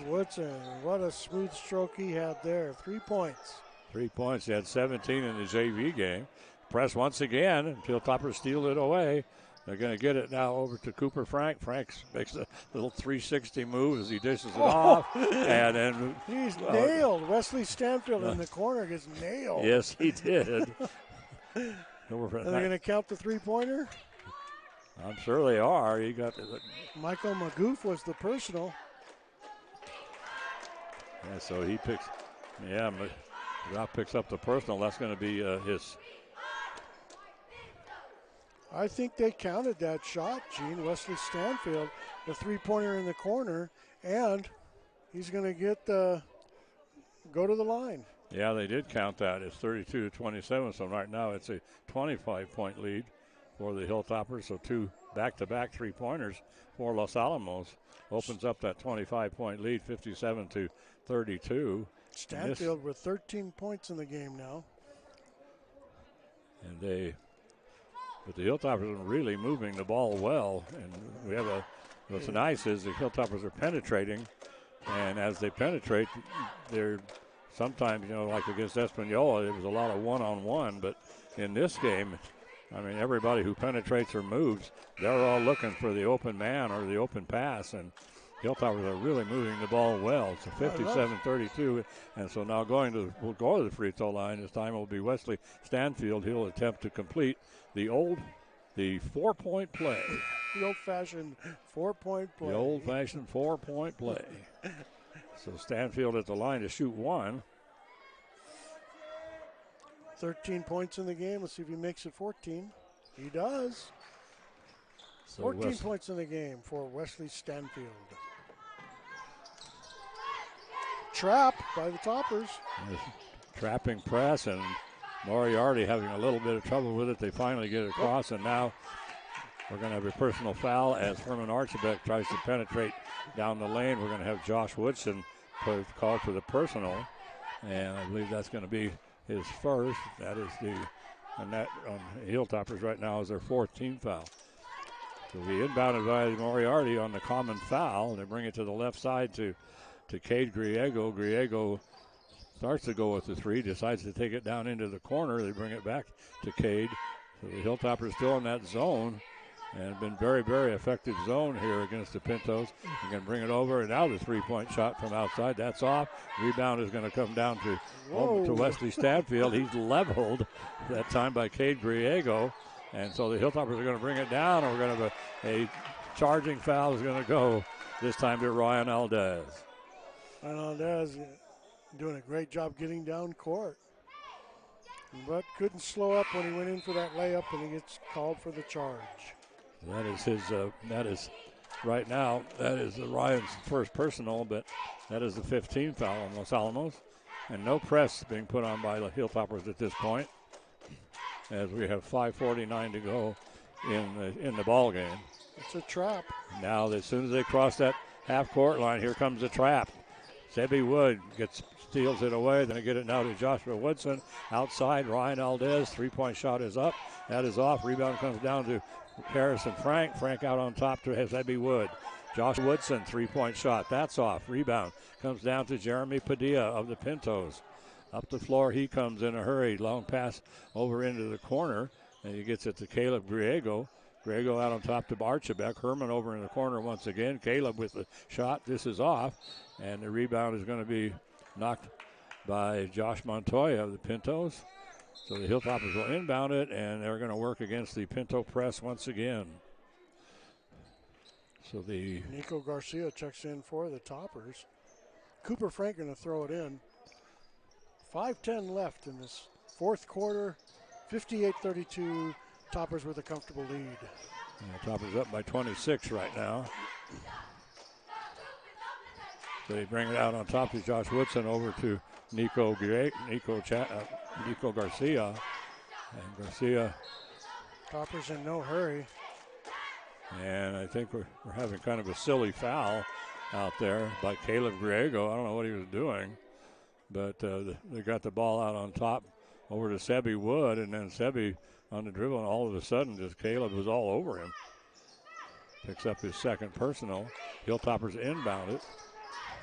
Woodson, what a smooth stroke he had there. 3 points. 3 points. He had 17 in the JV game. Press once again, and Hilltoppers steal it away. They're going to get it now over to Cooper Frank. Frank makes a little 360 move as he dishes it off. And then he's nailed. Wesley Stanfield in the corner gets nailed. Yes, he did. Are they going to count the 3-pointer? I'm sure they are. He got Michael Magoof was the personal. Yeah, so he picks. Yeah, Magoof picks up the personal. That's going to be his I think they counted that shot, Gene. Wesley Stanfield, the three-pointer in the corner, and he's going to go to the line. Yeah, they did count that. It's 32-27, so right now it's a 25-point lead for the Hilltoppers. So two back-to-back three-pointers for Los Alamos. Opens up that 25-point lead, 57-32. Stanfield with 13 points in the game now. But the Hilltoppers are really moving the ball well. And we have what's nice is the Hilltoppers are penetrating. And as they penetrate, they're sometimes, like against Espanola, it was a lot of one-on-one. But in this game, I mean, everybody who penetrates or moves, they're all looking for the open man or the open pass. And Hilltoppers are really moving the ball well. It's a 57-32. And so now we'll go to the free throw line. This time it will be Wesley Stanfield. He'll attempt to complete the 4-point play. The old-fashioned 4-point play. The old-fashioned 4-point play. So Stanfield at the line to shoot one. 13 points in the game. Let's see if he makes it 14. He does. So 14 points in the game for Wesley Stanfield. Trap by the Toppers. Trapping press, and Moriarty having a little bit of trouble with it. They finally get it across, and now we're going to have a personal foul as Herman Archibald tries to penetrate down the lane. We're going to have Josh Woodson called for the personal, and I believe that's going to be his first. That is and that on Hilltoppers right now is their fourth team foul. So we inbounded by Moriarty on the common foul. They bring it to the left side to Cade Griego. Griego starts to go with the three, decides to take it down into the corner. They bring it back to Cade. So the Hilltoppers still in that zone, and been very, very effective zone here against the Pintos. They're going to bring it over, and now the three-point shot from outside. That's off. Rebound is going to come down to Wesley Stanfield. He's leveled that time by Cade Griego. And so the Hilltoppers are going to bring it down, and we're going to have a charging foul is going to go this time to Ryan Aldez. Ryan Aldez doing a great job getting down court, but couldn't slow up when he went in for that layup, and he gets called for the charge. That is right now, that is Ryan's first personal, but that is the 15th foul on Los Alamos. And no press being put on by the Hilltoppers at this point, as we have 5:49 to go in the ball game. It's a trap. Now, as soon as they cross that half-court line, here comes the trap. Sebi Wood steals it away. Then they get it now to Joshua Woodson. Outside, Ryan Aldez. Three-point shot is up. That is off. Rebound comes down to Harrison Frank. Frank out on top to Sebi Wood. Josh Woodson, three-point shot. That's off. Rebound comes down to Jeremy Padilla of the Pintos. Up the floor, he comes in a hurry. Long pass over into the corner, and he gets it to Caleb Griego. Griego out on top to Archibald. Herman over in the corner once again. Caleb with the shot. This is off, and the rebound is going to be knocked by Josh Montoya of the Pintos. So the Hilltoppers will inbound it, and they're going to work against the Pinto press once again. So Nico Garcia checks in for the Toppers. Cooper Frank going to throw it in. 5:10 left in this fourth quarter. 58-32. Toppers with a comfortable lead. Toppers up by 26 right now. So they bring it out on top to Josh Woodson over to Nico Garcia. And Garcia. Toppers in no hurry. And I think we're having kind of a silly foul out there by Caleb Griego. I don't know what he was doing, but they got the ball out on top over to Sebi Wood, and then Sebi on the dribble, and all of a sudden just Caleb was all over him. Picks up his second personal. Hilltoppers inbound it.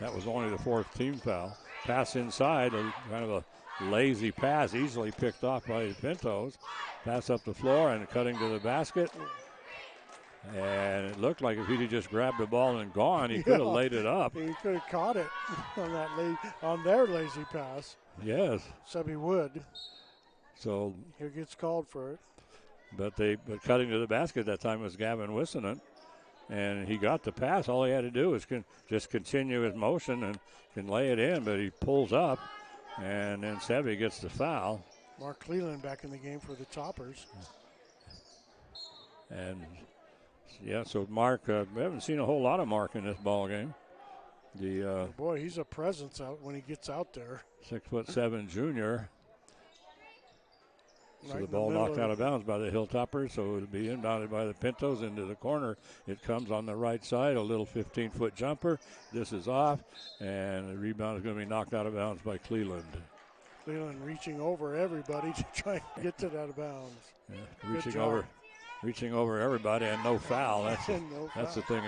That was only the fourth team foul. Pass inside, kind of a lazy pass, easily picked off by the Pintos. Pass up the floor and cutting to the basket. And it looked like if he'd just grabbed the ball and gone, he could have laid it up. He could have caught it on their lazy pass. Yes. Sebi Wood. So he gets called for it. But cutting to the basket that time was Gavin Wissonen. And he got the pass. All he had to do was just continue his motion and can lay it in, but he pulls up, and then Sebi gets the foul. Mark Cleland back in the game for the Toppers. And yeah, so Mark, we haven't seen a whole lot of Mark in this ball game. The boy, he's a presence out when he gets out there. 6'7" junior. So Right the ball knocked out of bounds by the Hilltoppers, so it'll be inbounded by the Pintos into the corner. It comes on the right side, a little 15-foot jumper. This is off, and the rebound is going to be knocked out of bounds by Cleveland. Cleveland reaching over everybody to try and get it out of bounds. Yeah, reaching over everybody, and no foul. That's the thing.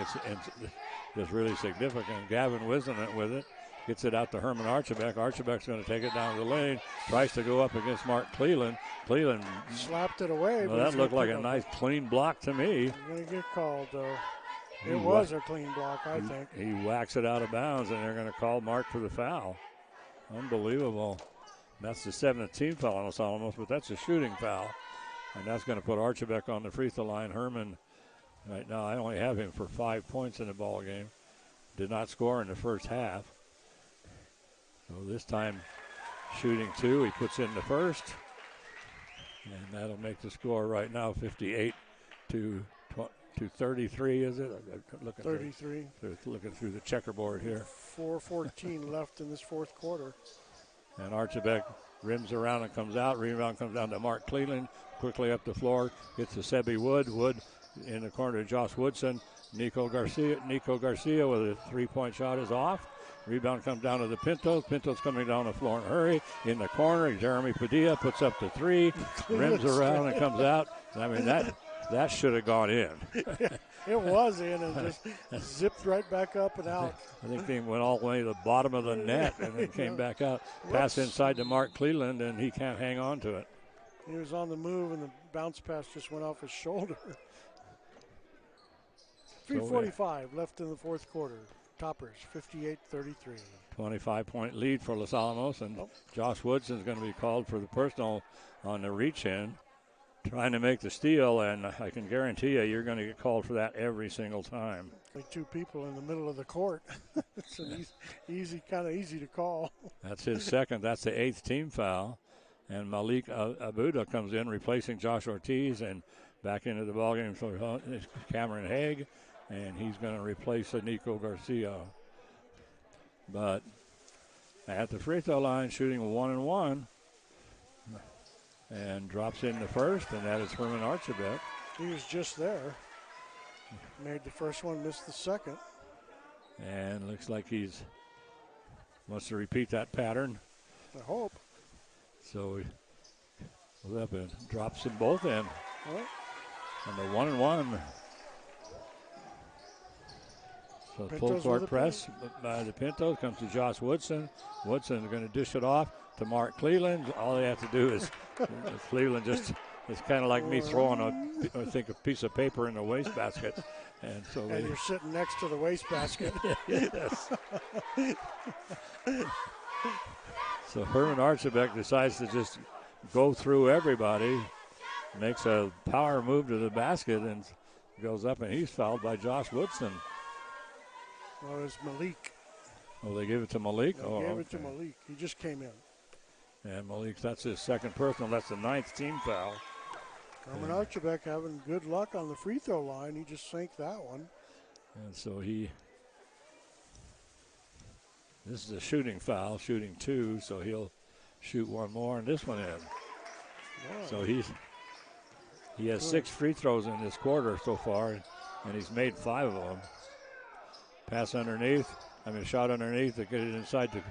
It's really significant. Gavin Wisdom with it. Gets it out to Herman Archibek. Archibek's going to take it down the lane. Tries to go up against Mark Cleveland. Cleveland slapped it away. Well, that looked like a nice clean block to me. He's going to get called, though. It was a clean block, I think. He whacks it out of bounds, and they're going to call Mark for the foul. Unbelievable. That's the 7th team foul on Los Alamos, but that's a shooting foul. And that's going to put Archibek on the free throw line. Herman, right now, I only have him for 5 points in the ball game. Did not score in the first half. So this time, shooting 2, he puts in the first. And that'll make the score right now 58 to 33, is it? Looking 33. Looking through the checkerboard here. 4:14 left in this fourth quarter. And Archibek rims around and comes out. Rebound comes down to Mark Cleveland. Quickly up the floor. Gets to Sebi Wood. Wood in the corner to Josh Woodson. Nico Garcia with a three-point shot is off. Rebound comes down to the Pintos. Pintos coming down the floor in a hurry. In the corner, Jeremy Padilla puts up the three. Rims around and comes out. I mean, that should have gone in. It was in and just zipped right back up and out. I think they went all the way to the bottom of the net and then came back out. Pass inside to Mark Cleveland, and he can't hang on to it. He was on the move, and the bounce pass just went off his shoulder. 3:45 left in the fourth quarter. Toppers, 58-33. 25-point lead for Los Alamos, and Josh Woodson's going to be called for the personal on the reach-in, trying to make the steal, and I can guarantee you're going to get called for that every single time. Like two people in the middle of the court. It's an kind of easy to call. That's his second. That's the 8th team foul. And Malik Abuda comes in, replacing Josh Ortiz, and back into the ballgame for Cameron Haig, and he's going to replace Nico Garcia. But at the free throw line, shooting 1-1, and drops in the first, and that is Herman Archibek. He was just there. Made the first one, missed the second. And looks like wants to repeat that pattern. I hope. So he goes up and drops them both in. And the 1-1. So Pintos full court press by the Pintos comes to Josh Woodson. Woodson is going to dish it off to Mark Cleveland. All they have to do is Cleveland just, it's kind of like me throwing a piece of paper in the wastebasket. And so you're sitting next to the wastebasket. Yes. So Herman Archibek decides to just go through everybody, makes a power move to the basket, and goes up, and he's fouled by Josh Woodson. Well, it's Malik. Oh, they gave it to Malik? They gave it to Malik. He just came in. And Malik, that's his second personal. That's the 9th team foul. Herman Archibek having good luck on the free throw line. He just sank that one. And so this is a shooting foul, shooting 2, so he'll shoot one more, and this one in. Wow. So he has 6 free throws in this quarter so far, and he's made 5 of them. Shot underneath to get it inside to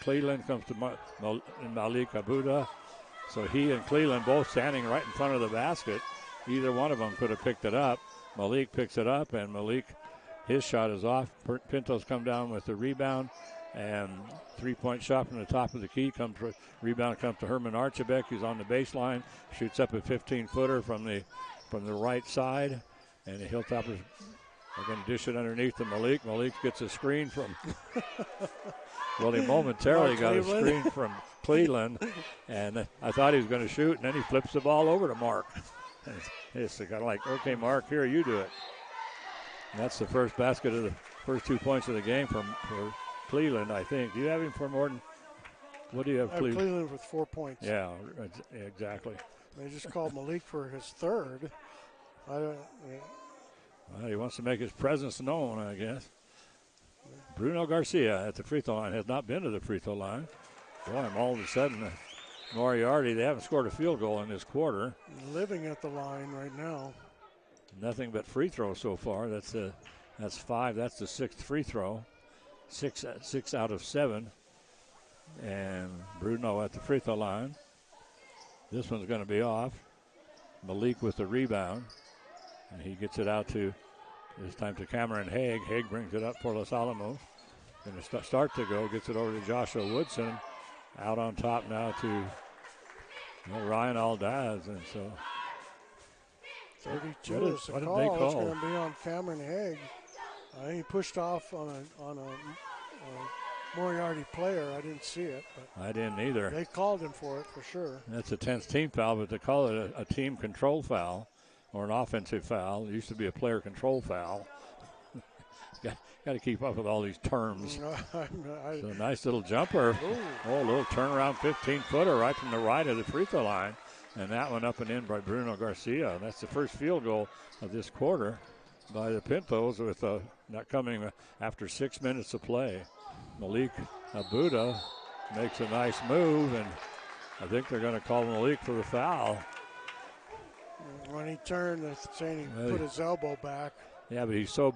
Cleveland, comes to Malik Abuda. So he and Cleveland both standing right in front of the basket. Either one of them could have picked it up. Malik picks it up, and his shot is off. Pintos come down with the rebound, and three-point shot from the top of the key. Rebound comes to Herman Archibek. He's on the baseline, shoots up a 15-footer from the right side, and the Hilltoppers are going to dish it underneath to Malik. Malik gets a screen from he momentarily got a screen from Cleveland, and I thought he was going to shoot, and then he flips the ball over to Mark. And it's kind of like, okay, Mark, here, you do it. And that's the first basket of the first 2 points of the game for Cleveland, I think. Do you have him for more than, what do you have, Cleveland? Cleveland with 4 points. Yeah, exactly. They just called Malik for his third. I don't. Well, he wants to make his presence known, I guess. Bruno Garcia at the free throw line has not been to the free throw line. Boy, all of a sudden, Moriarty, they haven't scored a field goal in this quarter. Living at the line right now. Nothing but free throws so far. That's 5. That's the 6th free throw. 6 out of 7. And Bruno at the free throw line. This one's going to be off. Malik with the rebound. And he gets it out to, this time to Cameron Haig. Haig brings it up for Los Alamos. Going to start to go. Gets it over to Joshua Woodson. Out on top now to Ryan Aldaz. And so 32 is the call. It's going to be on Cameron Haig. He pushed off on a Moriarty player. I didn't see it. But I didn't either. They called him for it for sure. That's a 10th team foul, but they call it a team control foul or an offensive foul. It used to be a player control foul. Got to keep up with all these terms. So a nice little jumper. Oh, a little turnaround 15-footer right from the right of the free throw line. And that one up and in by Bruno Garcia. That's the first field goal of this quarter by the Pintos, with that coming after 6 minutes of play. Malik Abuda makes a nice move, and I think they're going to call Malik for the foul. When he turned, they're saying he put his elbow back. Yeah, but he's so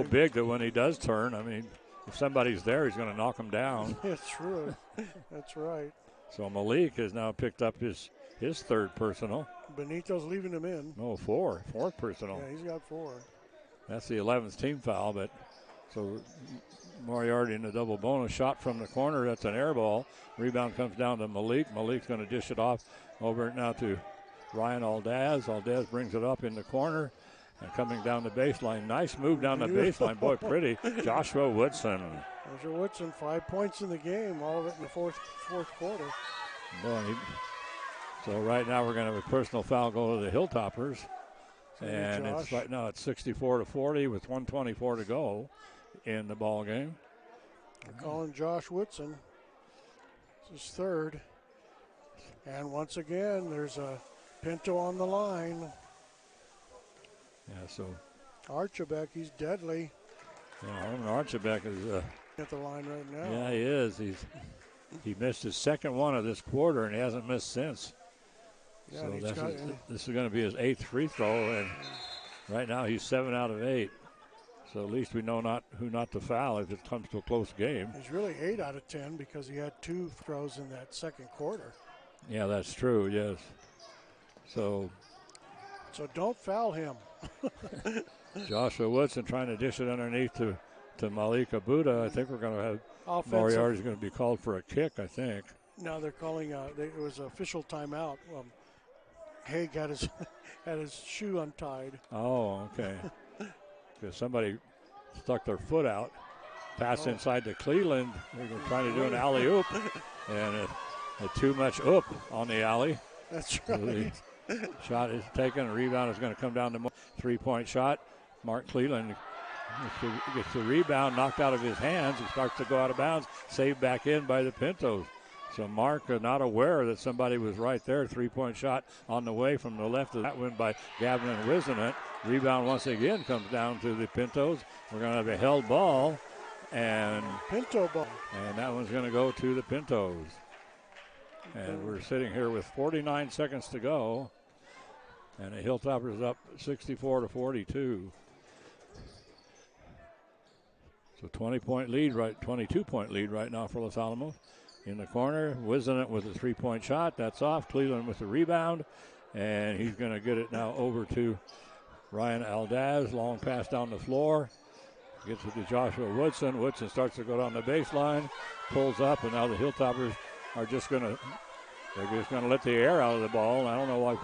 big that when he does turn, I mean, if somebody's there, he's going to knock him down. That's true. That's right. So Malik has now picked up his 3rd personal. Benito's leaving him in. No, 4th personal. Yeah, he's got 4. That's the 11th team foul, but so Moriarty in the double bonus shot from the corner. That's an air ball. Rebound comes down to Malik. Malik's going to dish it off over now to Ryan Aldaz. Aldaz brings it up in the corner and coming down the baseline. Nice move down the baseline. Boy, pretty. Joshua Woodson. Joshua Woodson, 5 points in the game, all of it in the fourth quarter. Boy, so right now we're going to have a personal foul go to the Hilltoppers. And it's right now it's 64-40 with 1:24 to go in the ball game. They're calling Josh Woodson. It's his 3rd. And once again, there's a Pinto on the line. Yeah, so Archibek, he's deadly. Yeah, Herman Archibek is at the line right now. Yeah, he is. He missed his 2nd one of this quarter, and he hasn't missed since. Yeah, so this is going to be his 8th free throw, and right now he's 7 out of 8. So at least we know who not to foul if it comes to a close game. He's really 8 out of 10 because he had 2 throws in that 2nd quarter. Yeah, that's true, yes. So don't foul him. Joshua Woodson trying to dish it underneath to Malik Abuda. I think we're going to have Moriarty's going to be called for a kick, I think. No, they're calling it was an official timeout. Haig had his shoe untied. Oh, okay. Because somebody stuck their foot out. Pass inside to Cleveland. They're trying to do an alley-oop. And a too much oop on the alley. That's right. The shot is taken. A rebound is going to come down to 3-point shot. Mark Cleveland gets the rebound knocked out of his hands. He starts to go out of bounds. Saved back in by the Pintos. So Mark not aware that somebody was right there. 3-point shot on the way from the left of that win by Gavin and Wisenant. Rebound once again comes down to the Pintos. We're going to have a held ball. And Pinto ball. And that one's going to go to the Pintos. And we're sitting here with 49 seconds to go. And the Hilltoppers up 64-42. So 22-point lead right now for Los Alamos. In the corner, Wisenant with a 3-point shot. That's off. Cleveland with the rebound. And he's going to get it now over to Ryan Aldaz. Long pass down the floor. Gets it to Joshua Woodson. Woodson starts to go down the baseline. Pulls up, and now the Hilltoppers are just going to let the air out of the ball. I don't know why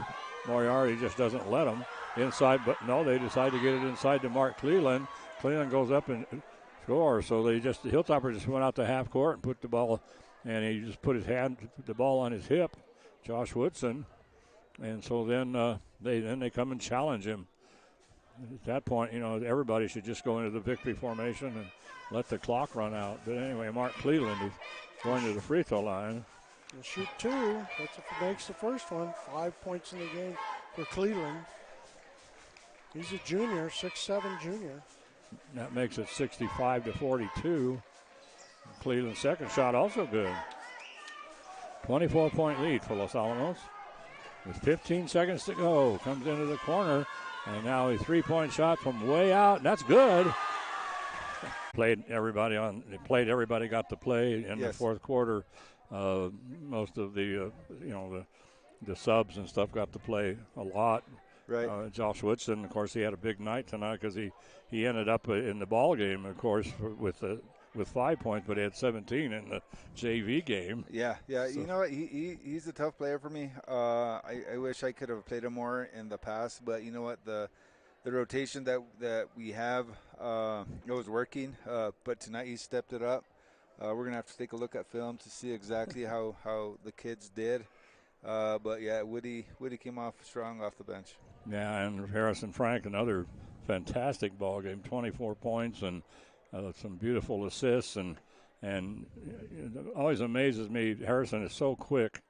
Moriarty just doesn't let them inside, but no, they decide to get it inside to Mark Cleveland. Cleveland goes up and scores. So the Hilltoppers just went out to half court and put the ball, and he just put the ball on his hip, Josh Woodson. And so then they come and challenge him. At that point, everybody should just go into the victory formation and let the clock run out. But anyway, Mark Cleveland is going to the free throw line. He'll shoot 2. That's if he makes the first one. 5 points in the game for Cleveland. He's a junior, 6'7" junior. That makes it 65-42. Cleveland's second shot also good. 24-point lead for Los Alamos. With 15 seconds to go, comes into the corner, and now a three-point shot from way out, and that's good. Everybody got to play in the fourth quarter. Most of the the subs and stuff got to play a lot. Right. Josh Woodson, of course, he had a big night tonight because he ended up in the ball game, of course, with 5 points, but he had 17 in the JV game. Yeah. So. You know what? He's a tough player for me. I wish I could have played him more in the past, but you know what? The rotation that we have it was working, but tonight he stepped it up. We're going to have to take a look at film to see exactly how the kids did. But, yeah, Woody came off strong off the bench. Yeah, and Harrison Frank, another fantastic ball game, 24 points and some beautiful assists. And it always amazes me, Harrison is so quick.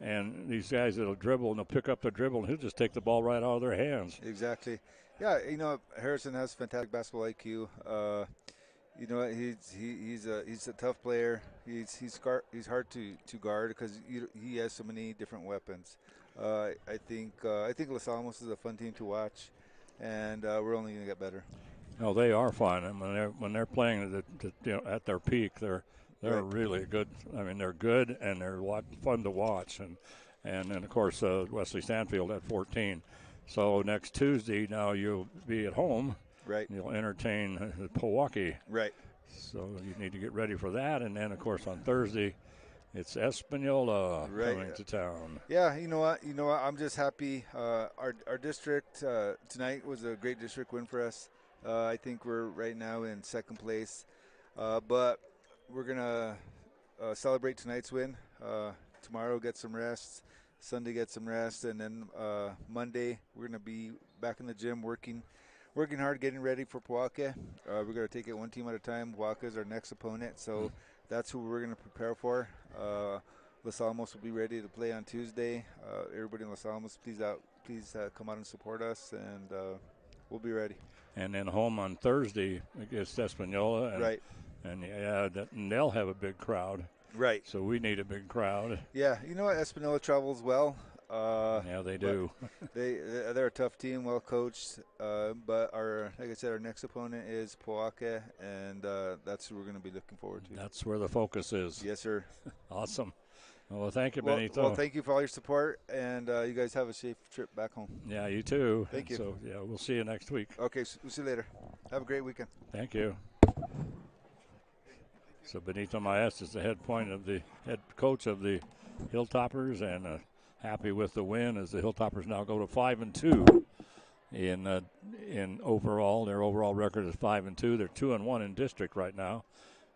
And these guys that'll dribble and they'll pick up the dribble and he'll just take the ball right out of their hands. Exactly. Yeah, you know, Harrison has fantastic basketball IQ. You know, he's a tough player. He's hard to guard because he has so many different weapons. I think Los Alamos is a fun team to watch, and we're only going to get better. Oh, they are fun, and when they're playing at their peak, they're Right. really good. I mean, they're good and they're fun to watch, and then of course Wesley Stanfield at 14. So next Tuesday, now you'll be at home. Right. You'll entertain Milwaukee. Right. So you need to get ready for that, and then of course on Thursday, it's Espanola coming to town. Yeah, you know what? I'm just happy. Our district tonight was a great district win for us. I think we're right now in second place, but we're gonna celebrate tonight's win. Tomorrow get some rest. Sunday get some rest, and then Monday we're gonna be back in the gym working hard, getting ready for Poake. We're going to take it one team at a time. Poake is our next opponent, so that's who we're going to prepare for. Los Alamos will be ready to play on Tuesday. Everybody in Los Alamos, please come out and support us, and we'll be ready. And then home on Thursday against Espanola. And, right. And they'll have a big crowd. Right. So we need a big crowd. Yeah, you know what? Espanola travels well. Yeah, they do. They're a tough team, well coached. But like I said, our next opponent is Poake, and that's who we're going to be looking forward to. That's where the focus is. Yes, sir. Awesome. Well, thank you, Benito. Well, thank you for all your support, and you guys have a safe trip back home. Yeah, you too. Thank you. So, yeah, we'll see you next week. Okay, so we'll see you later. Have a great weekend. Thank you. So Benito Maes is the head coach of the Hilltoppers, and happy with the win as the Hilltoppers now go to 5-2 in overall. Their overall record is 5-2. They're 2-1 in district right now.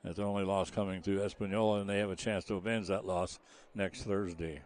That's their only loss coming to Espanola, and they have a chance to avenge that loss next Thursday.